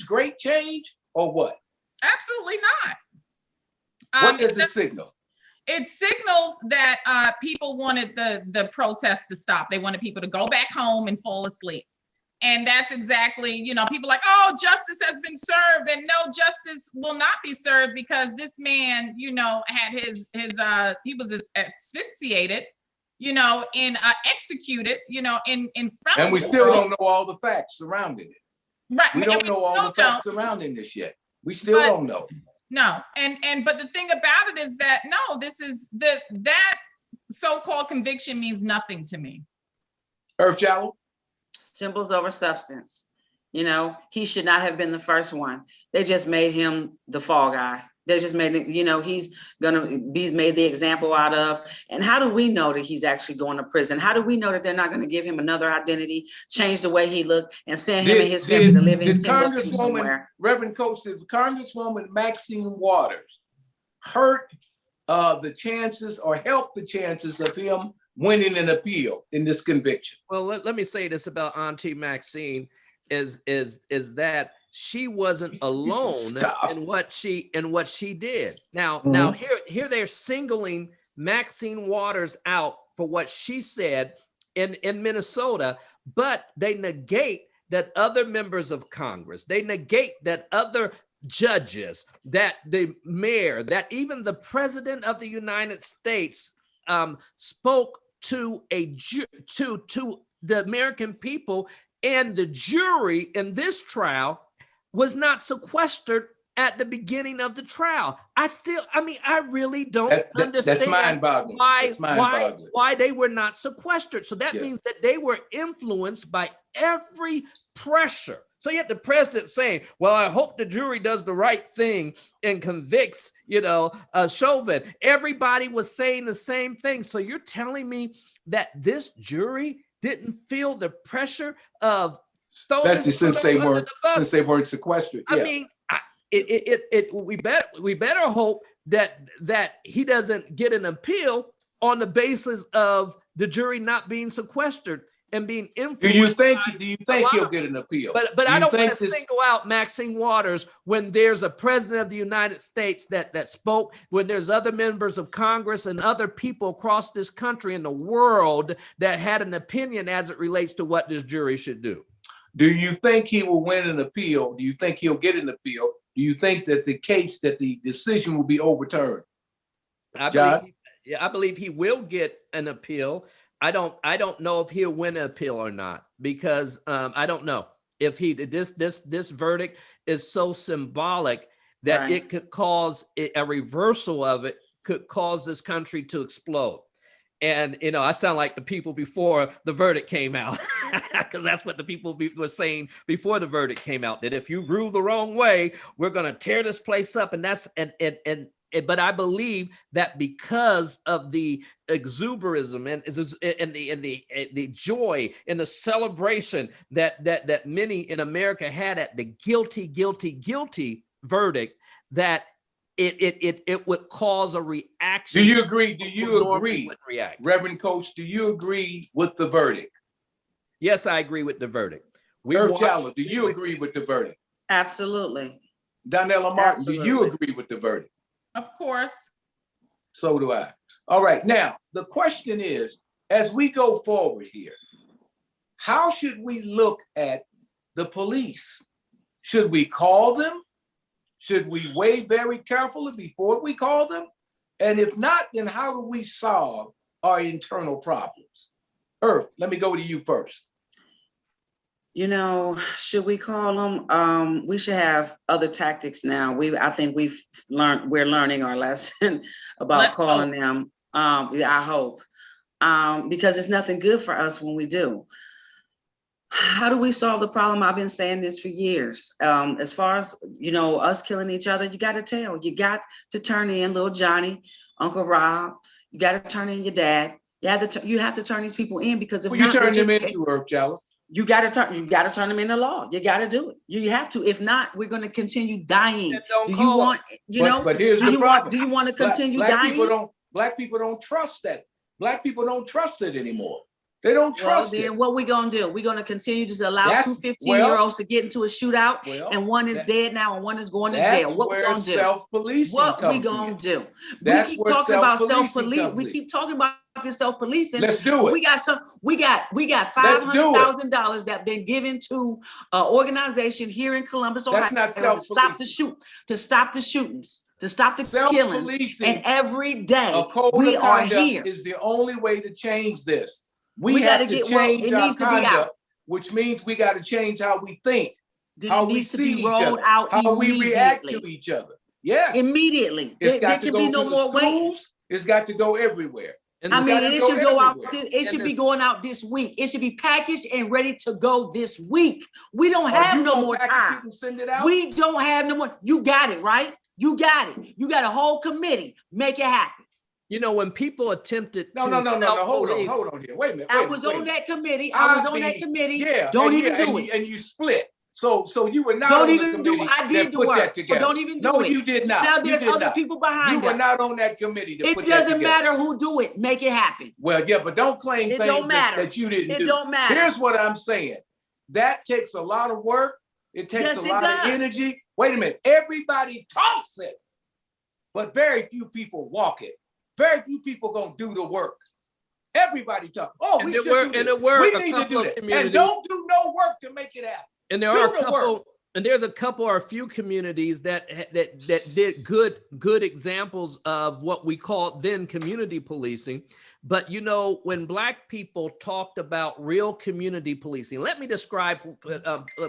great change, or what? Absolutely not. What does it signal? It signals that people wanted the protest to stop. They wanted people to go back home and fall asleep. And that's exactly, people like, oh, justice has been served. And no, justice will not be served because this man, had he was asphyxiated, and executed, in front of And we still don't know all the facts surrounding it. Right. We don't know all the facts surrounding this yet. We still don't know. No. But the thing about it is that, no, that so-called conviction means nothing to me. Earth Shallow? Symbols over substance. He should not have been the first one. They just made him the fall guy. They just made it, he's gonna be made the example out of. And how do we know that he's actually going to prison? How do we know that they're not going to give him another identity, change the way he looked, and send him and his family to live in Timbuktu somewhere? Reverend Coach, did Congresswoman Maxine Waters hurt the chances or help the chances of him winning an appeal in this conviction? Well, let me say this about Auntie Maxine is that she wasn't alone in what she did. Now here they're singling Maxine Waters out for what she said in Minnesota, but they negate that other members of Congress, they negate that other judges, that the mayor, that even the president of the United States spoke to the American people, and the jury in this trial was not sequestered at the beginning of the trial. I really don't understand that's mind-boggling. Why they were not sequestered. So that means that they were influenced by every pressure So you have the president saying, well, I hope the jury does the right thing and convicts, Chauvin. Everybody was saying the same thing. So you're telling me that this jury didn't feel the pressure of throwing Especially since they under the bus? weren't sequestered. I Yeah. mean, we better hope that he doesn't get an appeal on the basis of the jury not being sequestered and being influenced. Do you think he'll get an appeal? But I don't want to single out Maxine Waters when there's a president of the United States that spoke, when there's other members of Congress and other people across this country and the world that had an opinion as it relates to what this jury should do. Do you think he will win an appeal? Do you think he'll get an appeal? Do you think that the decision will be overturned? I believe he will get an appeal. I don't know if he'll win an appeal or not, because I don't know if this verdict is so symbolic that Right. it could cause a reversal of it, could cause this country to explode. And, I sound like the people before the verdict came out, because that's what the people were saying before the verdict came out, that if you rule the wrong way, we're going to tear this place up. And but I believe that because of the exuberism and the joy and the celebration that many in America had at the guilty verdict, that it would cause a reaction. Do you agree? Reverend Coach, do you agree with the verdict? Yes, I agree with the verdict. Earth Jallow, do you agree with the verdict? Absolutely. Donnella Martin, do you agree with the verdict? Of course. So do I. All right. Now, the question is, as we go forward here, how should we look at the police? Should we call them? Should we weigh very carefully before we call them? And if not, then how do we solve our internal problems? Earth, let me go to you first. Should we call them? We should have other tactics now. I think we're learning our lesson about calling them. I hope, because it's nothing good for us when we do. How do we solve the problem? I've been saying this for years. As far as, us killing each other, you got to turn in little Johnny, Uncle Rob. You got to turn in your dad. You have to turn these people in, because if you turn them into, Earth Jallow? You got to turn them into law. You got to do it. You have to. If not, we're going to continue dying. Do you want, but here's the problem. Do you want to continue dying? Black people don't trust that. Black people don't trust it anymore. They don't trust it. Then what we going to do? We're going to continue to allow two 15-year-olds to get into a shootout, and one is dead now and one is going to jail. What we going to do? Self-policing what we going to do? We keep talking about self-policing. We keep talking about this self-policing. Let's do it. We got $500,000 that been given to an organization here in Columbus, Ohio, That's not to stop the shootings, to stop the killings. And every day we are here. Is the only way to change this. We have to change our conduct, which means we got to change how we think, how we see each other, how we react to each other. Yes. Immediately. It's got to go to the schools. It's got to go everywhere. It should go out. It should be going out this week. It should be packaged and ready to go this week. We don't have no more time. We don't have no more. You got it, right? You got it. You got a whole committee. Make it happen. When people attempted No, hold on here. Wait a minute. I was on that committee. Yeah. Don't even do it. And you split. So you were not don't on even the do committee I did the put work. that together. So don't even do no, it. You did not. Now there's other people behind us. You were not on that committee to put that together. It doesn't matter who do it. Make it happen. Well, yeah, but don't claim things that you didn't do. It don't matter. Here's what I'm saying. That takes a lot of work. It takes a lot of energy. Wait a minute. Everybody talks it, but very few people walk it. Very few people gonna do the work. Everybody talk. Oh, we should do this. We need to do that. And don't do no work to make it happen. And there's a couple or a few communities that did good examples of what we called then community policing. But when Black people talked about real community policing, let me describe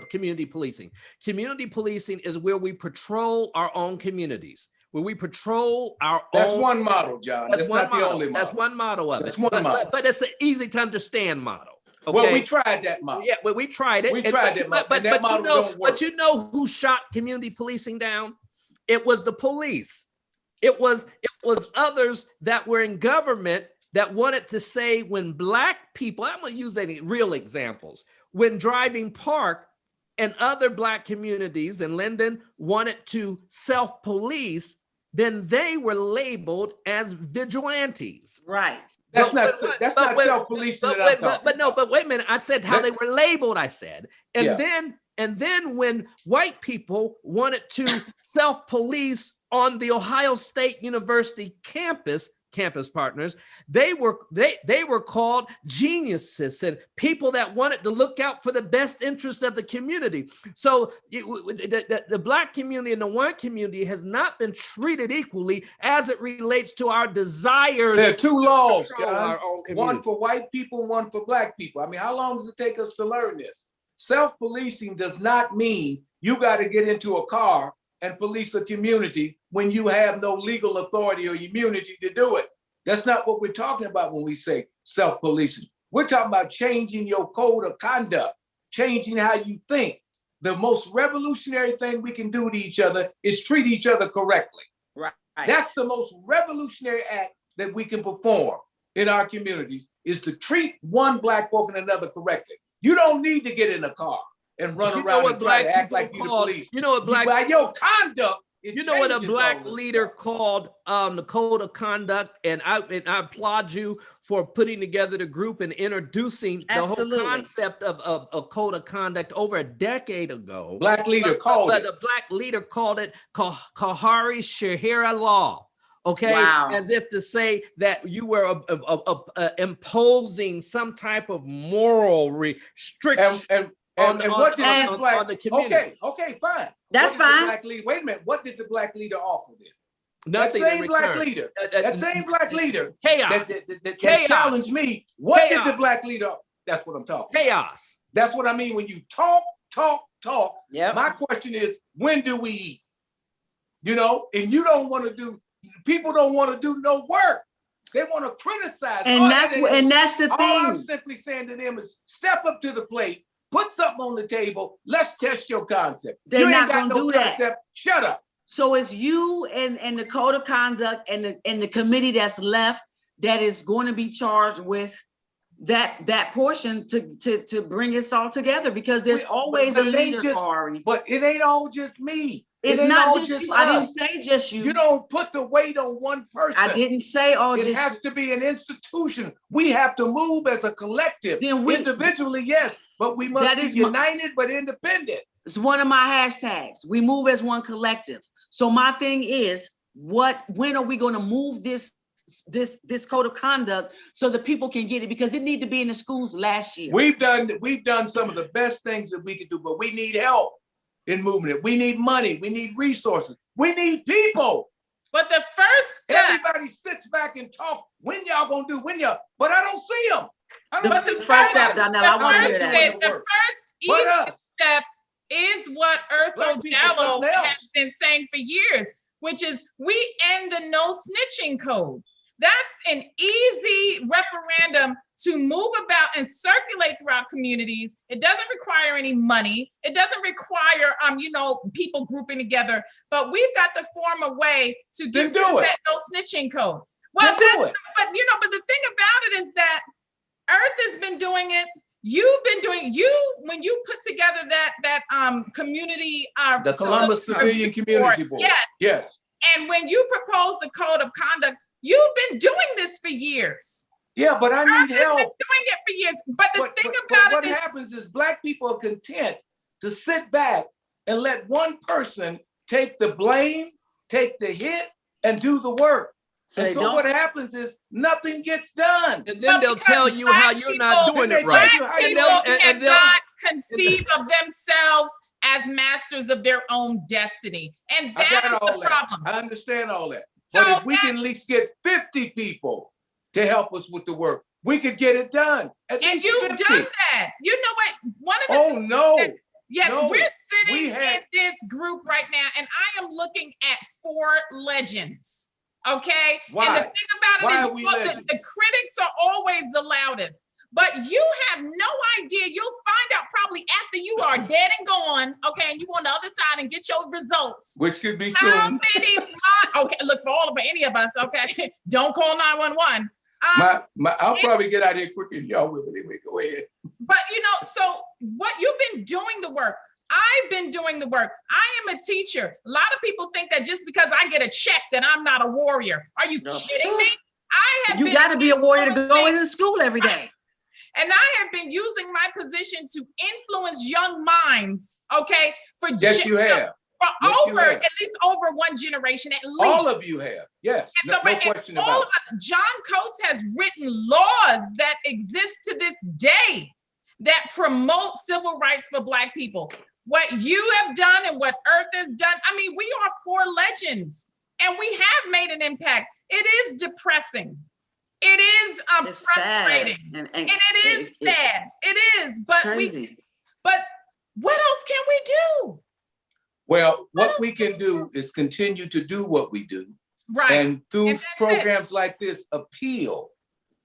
community policing. Community policing is where we patrol our own communities. Where we patrol our That's own. one model, John. That's not the only model. That's one model of it. That's one model. But it's an easy to understand model. Well, we tried that model. Yeah, well, we tried it. We tried that model, and that model don't work. But you know who shot community policing down? It was the police. It was others that were in government that wanted to say when Black people, I'm going to use any real examples, when driving park and other Black communities in Linden wanted to self-police, then they were labeled as vigilantes. Right. That's not self-policing that I'm talking about. But wait a minute. I said how they were labeled, I said. And then when white people wanted to self-police on the Ohio State University campus partners, they were called geniuses and people that wanted to look out for the best interest of the community. So the Black community and the white community has not been treated equally as it relates to our desires. There are two laws, John. One for white people, one for Black people. I mean, how long does it take us to learn this? Self-policing does not mean you got to get into a car and police a community when you have no legal authority or immunity to do it. That's not what we're talking about when we say self-policing. We're talking about changing your code of conduct, changing how you think. The most revolutionary thing we can do to each other is treat each other correctly. Right. That's the most revolutionary act that we can perform in our communities, is to treat one Black folk and another correctly. You don't need to get in a car and run around and try to act like you're the police. You know what Black by your conduct. You know what a Black leader called the code of conduct, and I applaud you for putting together the group and introducing the whole concept of a code of conduct over a decade ago. Black leader called it. But a Black leader called it Khari Shahira law. Okay, as if to say that you were imposing some type of moral restriction. And what did this Black community? Okay, fine. That's fine. Black leader, wait a minute. What did the Black leader offer them? Nothing. That same Black leader. That same Black leader. Chaos. That challenged me. What did the Black leader? That's what I'm talking. Chaos. That's what I mean when you talk. Yep. My question is, when do we eat? You know, and you don't want to do. People don't want to do no work. They want to criticize. And that's the thing. All I'm simply saying to them is step up to the plate. Put something on the table. Let's test your concept. They're you not ain't got gonna no do concept. that. Shut up. So it's you and the code of conduct and the committee that's left that is going to be charged with that portion to bring us all together, because there's always a leader, Khari. But it ain't all just me. It's not just you. I didn't say just you. You don't put the weight on one person. I didn't say all just you. It has to be an institution. We have to move as a collective. Individually, yes, but we must be united but independent. It's one of my hashtags. We move as one collective. So my thing is, when are we going to move this code of conduct so that people can get it? Because it needed to be in the schools last year. We've done some of the best things that we can do, but we need help in moving it. We need money. We need resources. We need people. But the first step, everybody sits back and talks. When y'all gonna do? But I don't see them. The first step, Donnell, I want to hear that. The first easy step is what Earth O'Jallow has been saying for years, which is we end the no snitching code. That's an easy referendum to move about and circulate throughout communities. It doesn't require any money. It doesn't require, people grouping together, but we've got to form a way to get that no snitching code. Well, but the thing about it is that Earth has been doing it. You've been doing when you put together that community, the Columbus Civilian Community Board. Yes. And when you propose the code of conduct, you've been doing this for years. Yeah, but I need help. Been doing it for years. But the thing about what happens is Black people are content to sit back and let one person take the blame, take the hit, and do the work. So what happens is nothing gets done. And then they'll tell you how you're not doing it right. Black people cannot conceive of themselves as masters of their own destiny. And that is the problem. I understand all that. But if we can at least get 50 people to help us with the work, we could get it done. And you've 50. Done that. You know what? One of the we're sitting in this group right now, and I am looking at 4 legends. Okay? Why? And the thing about it is the critics are always the loudest. but you have no idea. You'll find out probably after you are dead and gone, okay, and you on the other side and get your results. Which could be How soon. many okay, look, for any of us, okay, don't call 911. I'll probably get out of here quicker than y'all will, but anyway, go ahead. But so what you've been doing the work. I've been doing the work. I am a teacher. A lot of people think that just because I get a check that I'm not a warrior. Are you kidding me? You got to be a warrior to go into school every day. And I have been using my position to influence young minds, okay, for Yes, you have. At least over one generation, at least. All of you have. Yes, no question about it. John Coates has written laws that exist to this day that promote civil rights for Black people. What you have done and what Earth has done, I mean, we are 4 legends and we have made an impact. It is depressing. It is frustrating. And it is sad. It is, but what else can we do? Well, what we can do is continue to do what we do. Right. And through programs like this, appeal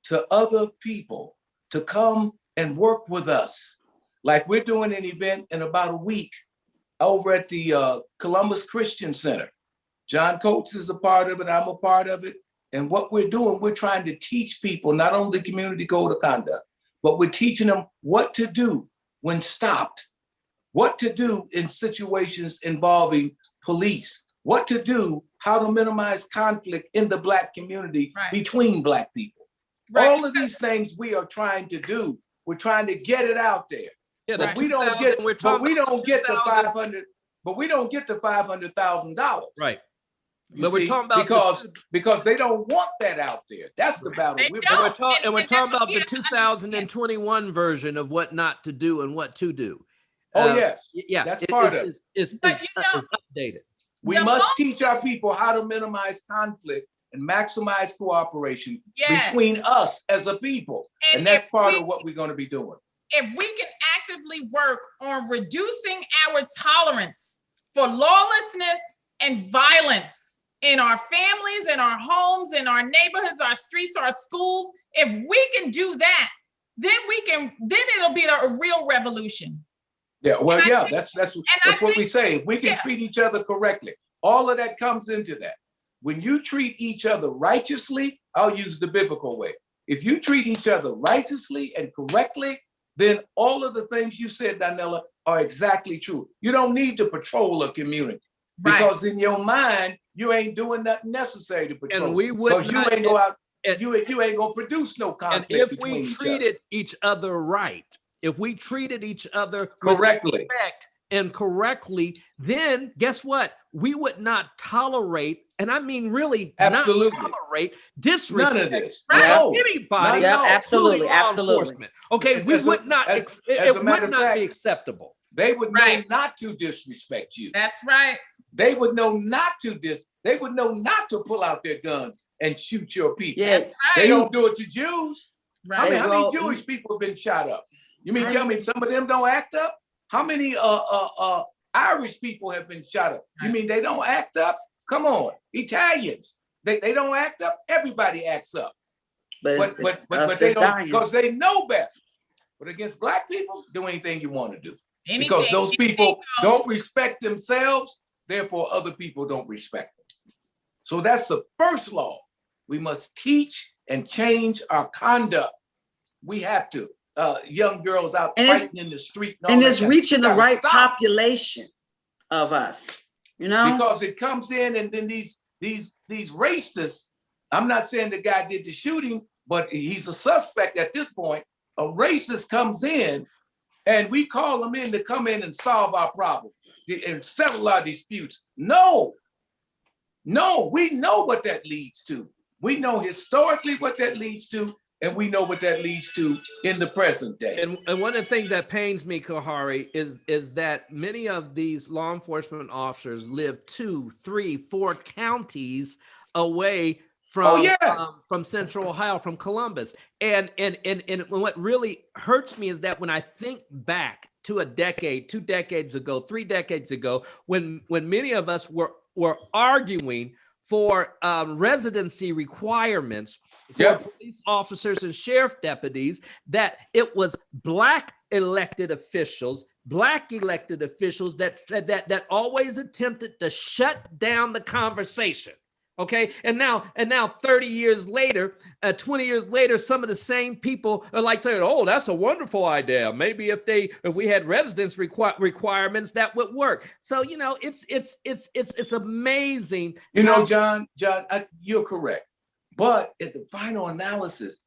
to other people to come and work with us. Like we're doing an event in about a week over at the Columbus Christian Center. John Coates is a part of it, I'm a part of it. And what we're doing, we're trying to teach people, not only the community code of conduct, but we're teaching them what to do when stopped, what to do in situations involving police, what to do, how to minimize conflict in the Black community between Black people. All of these things we are trying to do. We're trying to get it out there. Yeah, but we don't get the $500,000. Right. But we're talking about because they don't want that out there. That's the battle. We're talking about the 2021 version of what not to do and what to do. Oh yes, yeah, that's part of it. It's updated. We must teach our people how to minimize conflict and maximize cooperation between us as a people, and that's part of what we're going to be doing. If we can actively work on reducing our tolerance for lawlessness and violence in our families, in our homes, in our neighborhoods, our streets, our schools, if we can do that, then it'll be a real revolution. Yeah, well, that's what we say. If we can treat each other correctly, all of that comes into that. When you treat each other righteously, I'll use the biblical way. If you treat each other righteously and correctly, then all of the things you said, Donella, are exactly true. You don't need to patrol a community because in your mind, you ain't doing nothing necessary to patrol. And we would because you ain't go out. You ain't gonna produce no conflict. And if we treated each other right, if we treated each other correctly with respect and correctly, then guess what? We would not tolerate, and I mean really not tolerate disrespect. None of this. Anybody. Yeah, absolutely. Okay, we would not. It would not be acceptable. They would know not to disrespect you. That's right. They would know not to They would know not to pull out their guns and shoot your people. Yeah, they don't do it to Jews. Right. How many Jewish people have been shot up? You mean tell me some of them don't act up? How many Irish people have been shot up? You mean they don't act up? Come on, Italians. They don't act up. Everybody acts up. But they don't, because they know better. But against Black people, do anything you want to do. Because those people don't respect themselves, therefore other people don't respect them. So that's the first law. We must teach and change our conduct. We have to. Young girls out fighting in the street. And it's reaching the right population of us, you know? Because it comes in and then these racists, I'm not saying the guy did the shooting, but he's a suspect at this point. A racist comes in and we call them in to come in and solve our problem and settle our disputes. No, we know what that leads to. We know historically what that leads to, and we know what that leads to in the present day. And one of the things that pains me, Khari, is that many of these law enforcement officers live 2, 3, 4 counties away from Central Ohio, from Columbus. And what really hurts me is that when I think back to a decade, 2 decades ago, 3 decades ago, when many of us were arguing for residency requirements for Yep. police officers and sheriff deputies, that it was Black elected officials that always attempted to shut down the conversation. Okay, and now 30 years later, 20 years later, some of the same people are like saying, "Oh, that's a wonderful idea. Maybe if we had residence requirements, that would work." So it's amazing. You know, John, you're correct. But at the final analysis,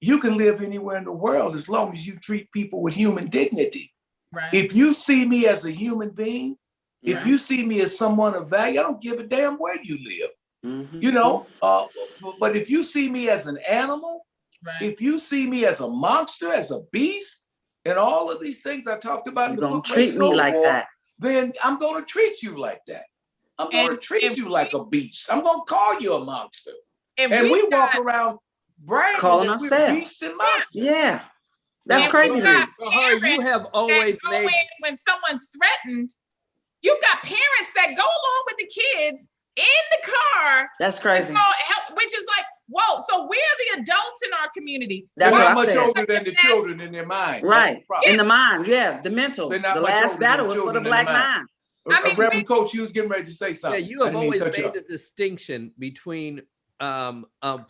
you can live anywhere in the world as long as you treat people with human dignity. Right. If you see me as a human being, if Right. you see me as someone of value, I don't give a damn where you live. Mhm. You know, but if you see me as an animal, Right. if you see me as a monster, as a beast, and all of these things I talked about in You the don't book, treat Race me No like More, that. then I'm going to treat you like that. I'm going to And treat if you like a beast. I'm going to call you a monster. If And we walk got- around bragging Calling that we're ourselves. beasts and monsters. Yeah. That's if crazy you to me. got Khari, you parents have always that go made in when someone's threatened, you've got parents that go along with the kids in the car That's to crazy. go help, which is like, whoa, so we're the adults in our community. They're That's what not I much said. older than the children in their mind. That's Right. the problem. In the mind, yeah, the mental. They're not The much last older than battle was for the children in the black mind. mind. I mean, Reverend Coach, you was getting ready to say Yeah, something. you have I didn't mean always to cut you made off. the distinction between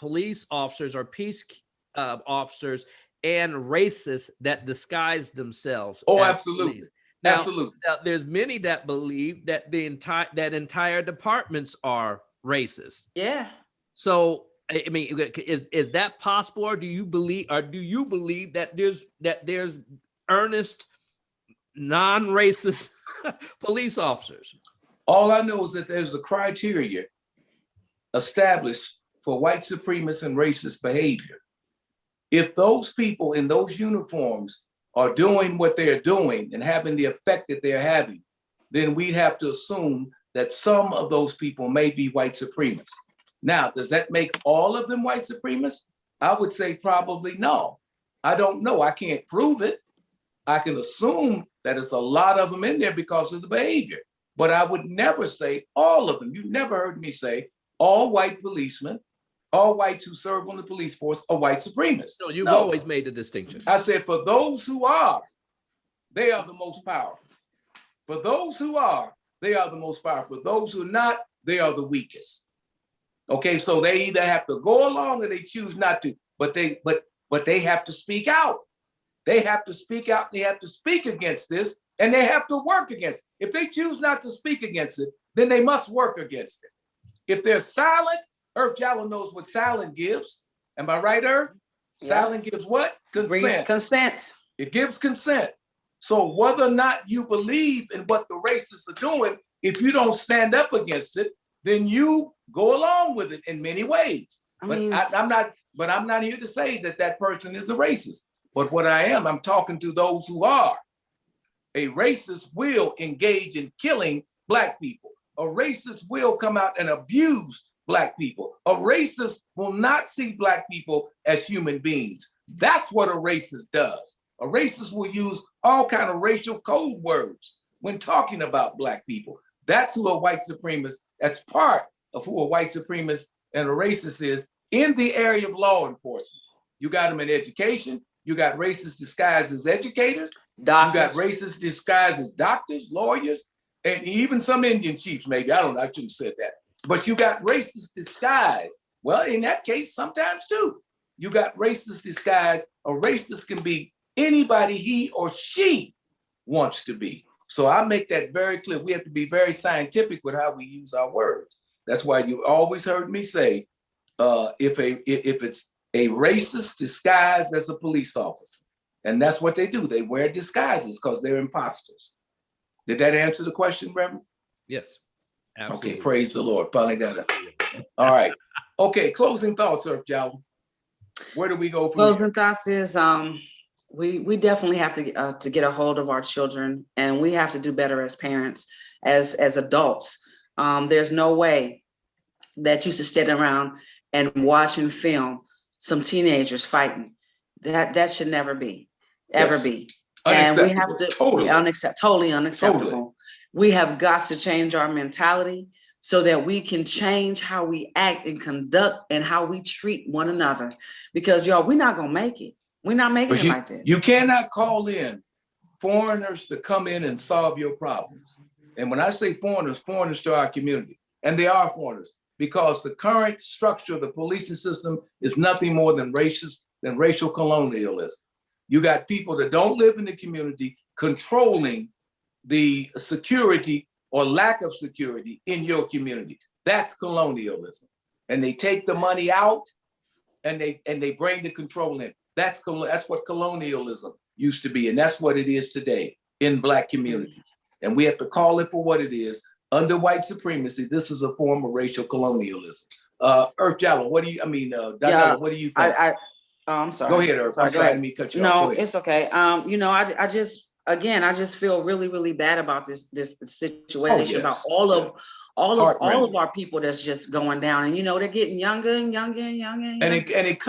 police officers or peace officers and racists that disguise themselves. Oh, as absolutely. police. Now, Absolutely. there's many that believe that that entire departments are racist. Yeah. So, I mean, is that possible, or do you believe that there's earnest, non-racist police officers? All I know is that there's a criteria established for white supremacist and racist behavior. If those people in those uniforms are doing what they're doing and having the effect that they're having, then we'd have to assume that some of those people may be white supremacists. Now, does that make all of them white supremacists? I would say probably no. I don't know. I can't prove it. I can assume that it's a lot of them in there because of the behavior, but I would never say all of them. You've never heard me say all white policemen, all whites who serve on the police force are white supremacists. No, you've No. always made the distinction. I said, for those who are, they are the most powerful. For those who are, they are the most powerful. For those who are not, they are the weakest. Okay, so they either have to go along or they choose not to, but they have to speak out. They have to speak out, they have to speak against this, and they have to work against it. If they choose not to speak against it, then they must work against it. If they're silent, Earth Jallow knows what silent gives. Am I right, Earth? Yeah. Silent gives what? Brings Consent. consent. It gives consent. So whether or not you believe in what the racists are doing, if you don't stand up against it, then you go along with it in many ways. I'm not here to say that that person is a racist. But what I am, I'm talking to those who are. A racist will engage in killing Black people. A racist will come out and abuse Black people. A racist will not see Black people as human beings. That's what a racist does. A racist will use all kind of racial code words when talking about Black people. That's who a white supremacist, that's part of who a white supremacist and a racist is in the area of law enforcement. You got them in education. You got racists disguised as educators. Doctors. You got racists disguised as doctors, lawyers, and even some Indian chiefs, maybe. I don't know, I shouldn't have said that. But you got racists disguised. Well, in that case, sometimes too. You got racists disguised. A racist can be anybody he or she wants to be. So I make that very clear. We have to be very scientific with how we use our words. That's why you always heard me say, if it's a racist disguised as a police officer, and that's what they do. They wear disguises because they're imposters. Did that answer the question, Reverend? Yes, absolutely. Okay, praise the Lord. Finally got it. All right. Okay, closing thoughts, Earth Jallow. Where do we go from Closing here? thoughts is we definitely have to get a hold of our children, and we have to do better as parents, as adults. There's no way that you should sit around and watch and film some teenagers fighting. That should never be, ever Yes. be. And we have Unacceptable. to Totally. totally unacceptable. Totally. We have got to change our mentality so that we can change how we act and conduct and how we treat one another. Because y'all, we're not gonna make it. We're not making it like this. You cannot call in foreigners to come in and solve your problems. And when I say foreigners, foreigners to our community, and they are foreigners, because the current structure of the policing system is nothing more than racist, than racial colonialism. You got people that don't live in the community controlling the security or lack of security in your community. That's colonialism. And they take the money out and they bring the control in. That's what colonialism used to be, and that's what it is today in Black communities. And we have to call it for what it is. Under white supremacy, this is a form of racial colonialism. Earth Jallow, what do you, Daniela, what do you think? I'm sorry. Go ahead, Earth. I'm sorry, I didn't mean to cut you off. No, it's okay. I just feel really, really bad about this situation, about all of our people that's just going down, and they're getting younger and younger and younger. And it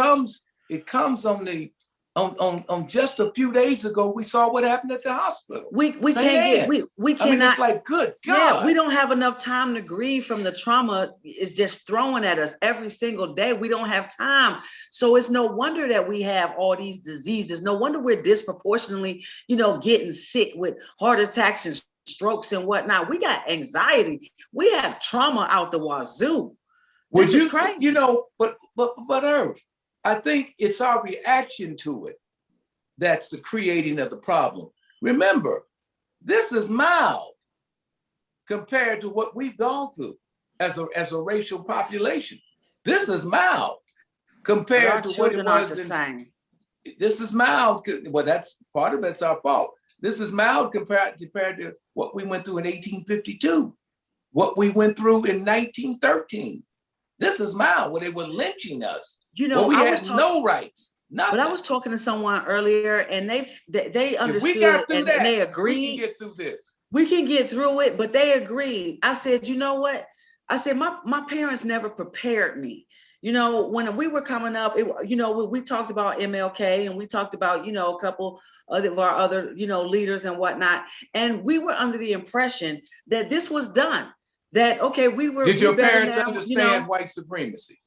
comes on just a few days ago. We saw what happened at the hospital. We cannot. It's like, good God. Yeah, we don't have enough time to grieve from the trauma is just throwing at us every single day. We don't have time. So it's no wonder that we have all these diseases. No wonder we're disproportionately, getting sick with heart attacks and strokes and whatnot. We got anxiety. We have trauma out the wazoo. This is crazy. But Earth, I think it's our reaction to it that's the creating of the problem. Remember, this is mild compared to what we've gone through as a racial population. This is mild compared to what it was. This is mild. Well, that's part of it's our fault. This is mild compared to what we went through in 1852, what we went through in 1913. This is mild, where they were lynching us. We had no rights. Nothing. But I was talking to someone earlier, and they understood, and they agreed. We can get through this. We can get through it, but they agreed. I said, you know what? I said, my parents never prepared me. When we were coming up, we talked about MLK, and we talked about, a couple of our other, leaders and whatnot. And we were under the impression that this was done. That, okay, we were. Did your parents understand white supremacy?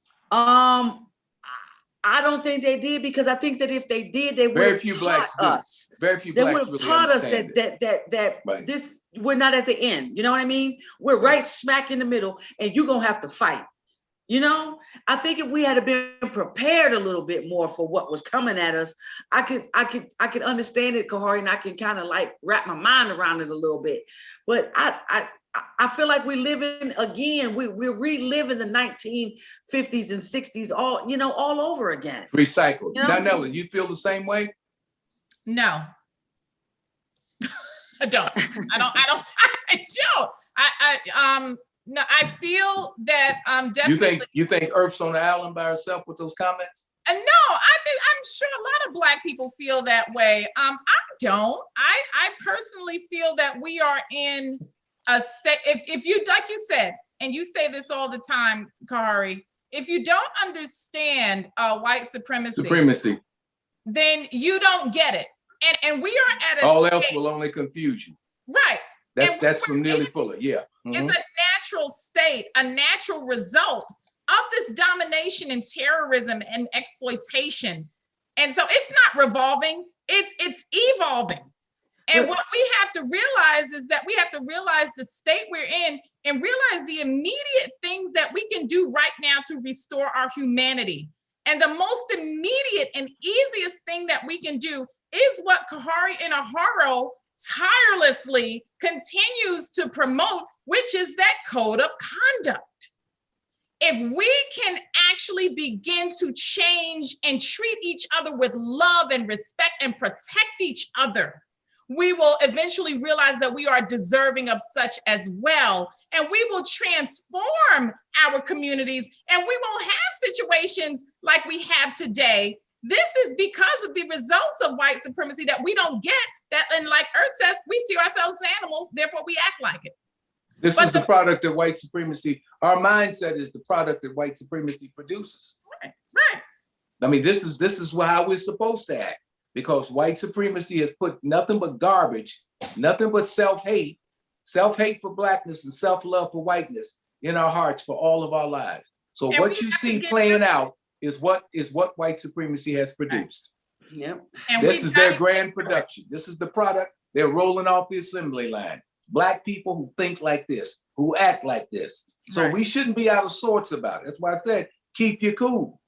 I don't think they did, because I think that if they did, they would have taught us. Very few blacks would have taught us that right. This, we're not at the end. You know what I mean? We're right smack in the middle, and you're gonna have to fight. I think if we had been prepared a little bit more for what was coming at us, I could understand it, Khari, and I can kind of like wrap my mind around it a little bit. But I feel like we're living again. We're reliving the 1950s and 60s all over again. Recycled. Daniela, you feel the same way? No. I don't. No, I feel that definitely. You think Earth's on the island by herself with those comments? No, I'm sure a lot of Black people feel that way. I don't. I personally feel that we are in a state. If you, like you said, and you say this all the time, Khari, if you don't understand white supremacy, then you don't get it. And we are at a all state, else will only confuse you. Right. That's from Neely Fuller. Yeah. Mm-hmm. It's a natural state, a natural result of this domination and terrorism and exploitation. And so it's not revolving, it's evolving. And what we have to realize is that we have to realize the state we're in and realize the immediate things that we can do right now to restore our humanity. And the most immediate and easiest thing that we can do is what Khari Inaharo tirelessly continues to promote, which is that code of conduct. If we can actually begin to change and treat each other with love and respect and protect each other, we will eventually realize that we are deserving of such as well. And we will transform our communities, and we won't have situations like we have today. This is because of the results of white supremacy that we don't get that. And like Earth says, we see ourselves as animals, therefore we act like it. This is the product of white supremacy. Our mindset is the product that white supremacy produces. Right. I mean, this is how we're supposed to act, because white supremacy has put nothing but garbage, nothing but self-hate for Blackness and self-love for whiteness in our hearts for all of our lives. So And what we you have to see get playing them- out is what white supremacy has produced. Yep. And This we've is their gotta- grand production. This is the product. They're rolling off the assembly line. Black people who think like this, who act like this. So Right. we shouldn't be out of sorts about it. That's why I said, keep your cool.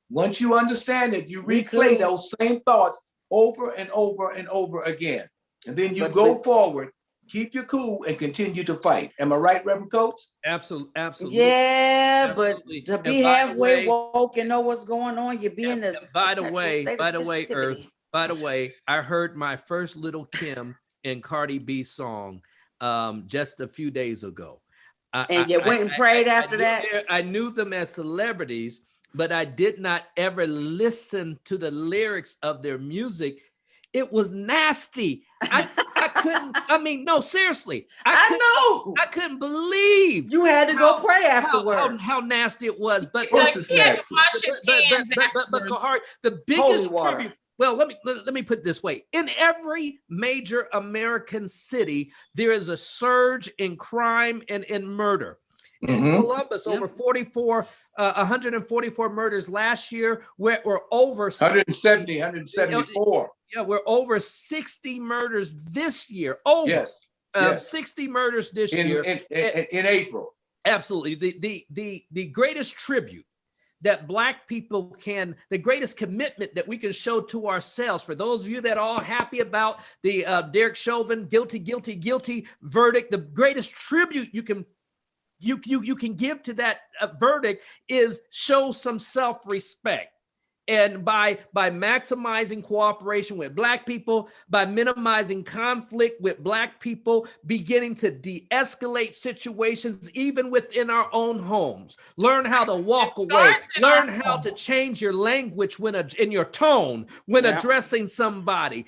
Once you understand it, you Be replay cool. those same thoughts over and over and over again. And then you But- go but- forward, keep your cool and continue to fight. Am I right, Reverend Coates? Absolutely. Yeah, but Absolutely. to And be by the halfway way- woke and know what's going on, you be in And the by the perpetual way, state by of the way, Earth, festivity. by the way, I heard my first Little Kim and Cardi B song just a few days ago. And you went and prayed after knew that? I knew them as celebrities, but I did not ever listen to the lyrics of their music. It was nasty. I couldn't, I mean, no, seriously. I couldn't believe You had to go pray how, afterwards. how nasty it was. But course Like, it's he had to nasty. wash his hands but afterwards. Kahari, the biggest Holy water. tribute. Well, let me put it this way. In every major American city, there is a surge in crime and in murder. In Mhm. Columbus, Yep. over 144 murders last year. We're over 170, 174. yeah, we're over 60 murders this year. Over Yes. Yes. 60 murders this In, year. in April. Absolutely. The greatest tribute that Black people can, the greatest commitment that we can show to ourselves, for those of you that are all happy about the Derek Chauvin guilty verdict, the greatest tribute you can give to that verdict is show some self-respect. And by maximizing cooperation with Black people, by minimizing conflict with Black people, beginning to de-escalate situations even within our own homes. Learn how to walk away. starts in Learn our how home. to change your language in your tone when Yeah. addressing somebody.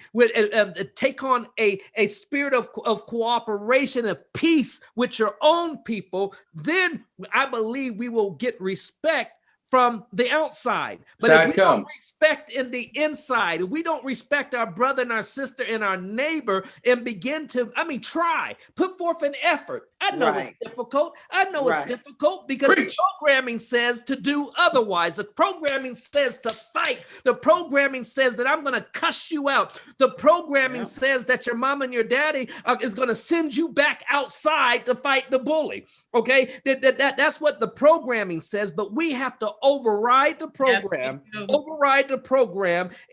Take on a spirit of cooperation, of peace with your own people. Then I believe we will get respect from the outside. But That's if how we it don't comes. respect in the inside, if we don't respect our brother and our sister and our neighbor and begin to, try, put forth an effort. I know Right. it's difficult. I know Right. it's difficult because Preach. the programming says to do otherwise. The programming says to fight. The programming says that I'm going to cuss you out. The programming Yep. says that your mom and your daddy is going to send you back outside to fight the bully. Okay, that's what the programming says, but we have to override the program,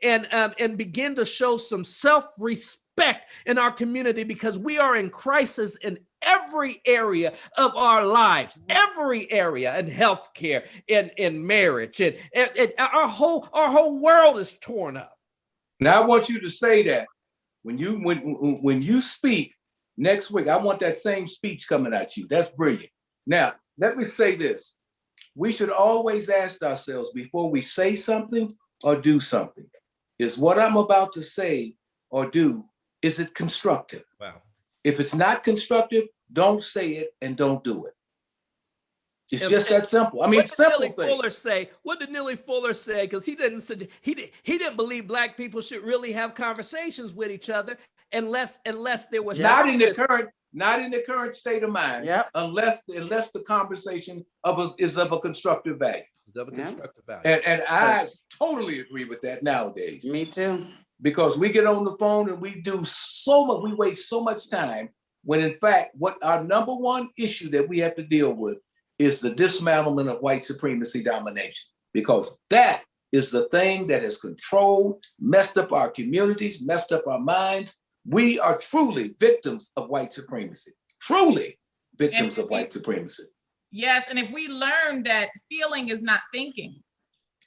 and begin to show some self-respect in our community, because we are in crisis in every area of our lives, every area, in healthcare, in marriage, and our whole world is torn up. Now I want you to say that when you speak next week, I want that same speech coming at you. That's brilliant. Now, let me say this. We should always ask ourselves before we say something or do something, is what I'm about to say or do, is it constructive? Wow. If it's not constructive, don't say it and don't do it. It's And- just that simple. I mean, What did simple Neely thing. Fuller say? What did Neely Fuller say? Because he didn't believe Black people should really have conversations with each other unless there was Not in the purpose. current state of mind, Yep. unless the conversation is of a constructive value. Of a Yeah. constructive value. And I Yes. totally agree with that nowadays, Me too. because we get on the phone and we do so much, we waste so much time, when in fact, what our number one issue that we have to deal with is the dismantlement of white supremacy domination, because that is the thing that has controlled, messed up our communities, messed up our minds. We are truly victims of white supremacy, truly victims of white supremacy. Yes, and if we learn that feeling is not thinking,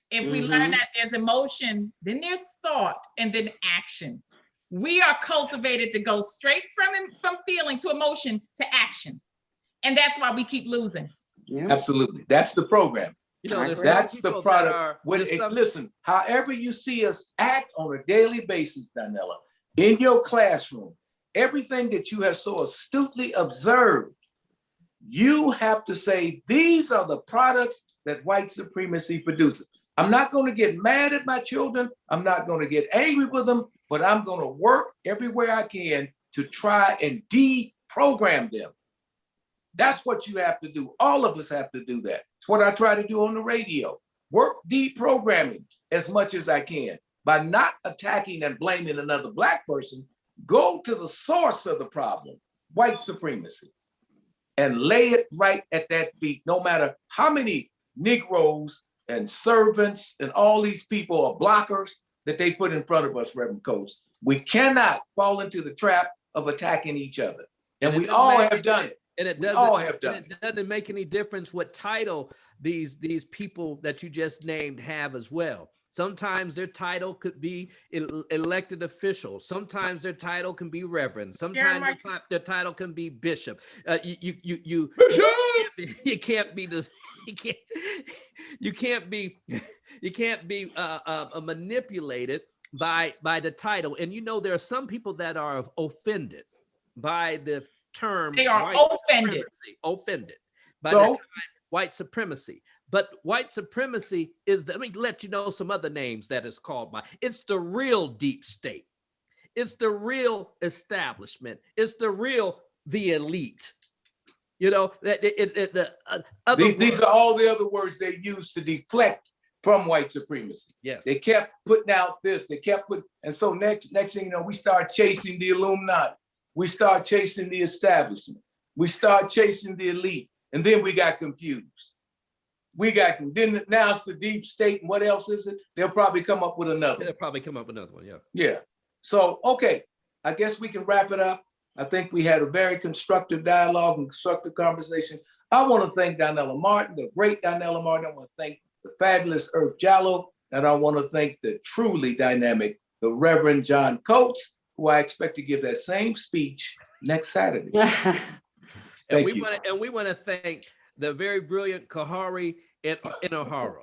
if we learn Mhm. that there's emotion, then there's thought, and then action. We are cultivated to go straight from feeling to emotion to action. And that's why we keep losing. Yeah. Absolutely, that's the program. You know, I there's agree. some That's the people that product. are- When there's some- listen, however you see us act on a daily basis, Donella, in your classroom, everything that you have so astutely observed, you have to say, these are the products that white supremacy produces. I'm not going to get mad at my children. I'm not going to get angry with them, but I'm going to work everywhere I can to try and deprogram them. That's what you have to do. All of us have to do that. It's what I try to do on the radio. Work deprogramming as much as I can by not attacking and blaming another Black person. Go to the source of the problem, white supremacy, and lay it right at that feet, no matter how many Negroes and servants and all these people are blockers that they put in front of us, Reverend Coates. We cannot fall into the trap of attacking each other. And we all have done it. And it We all have doesn't, done and it doesn't make any difference what title these people that you just named have as well. Sometimes their title could be elected official. Sometimes their title can be reverend. Sometimes their title can be bishop. You can't be manipulated by the title. And you know, there are some people that are offended by the term. They are offended by So? the term white supremacy. But white supremacy is, let me let you know some other names that it's called by. It's the real deep state. It's the real establishment. It's the elite. You know, these are all the other words they use to deflect from white supremacy. Yes. They kept putting out this, and so next thing you know, we start chasing the Illuminati. We start chasing the establishment. We start chasing the elite. And then we got confused. Then now it's the deep state, and what else is it? They'll probably come up with another. They'll probably come up with another one, yeah. Yeah. So, okay, I guess we can wrap it up. I think we had a very constructive dialogue and constructive conversation. I want to thank Donella Martin, the great Donella Martin. I want to thank the fabulous Earth Jallow, and I want to thank the truly dynamic, the Reverend John Coates, who I expect to give that same speech next Saturday. And we want to thank the very brilliant Khari and Friends.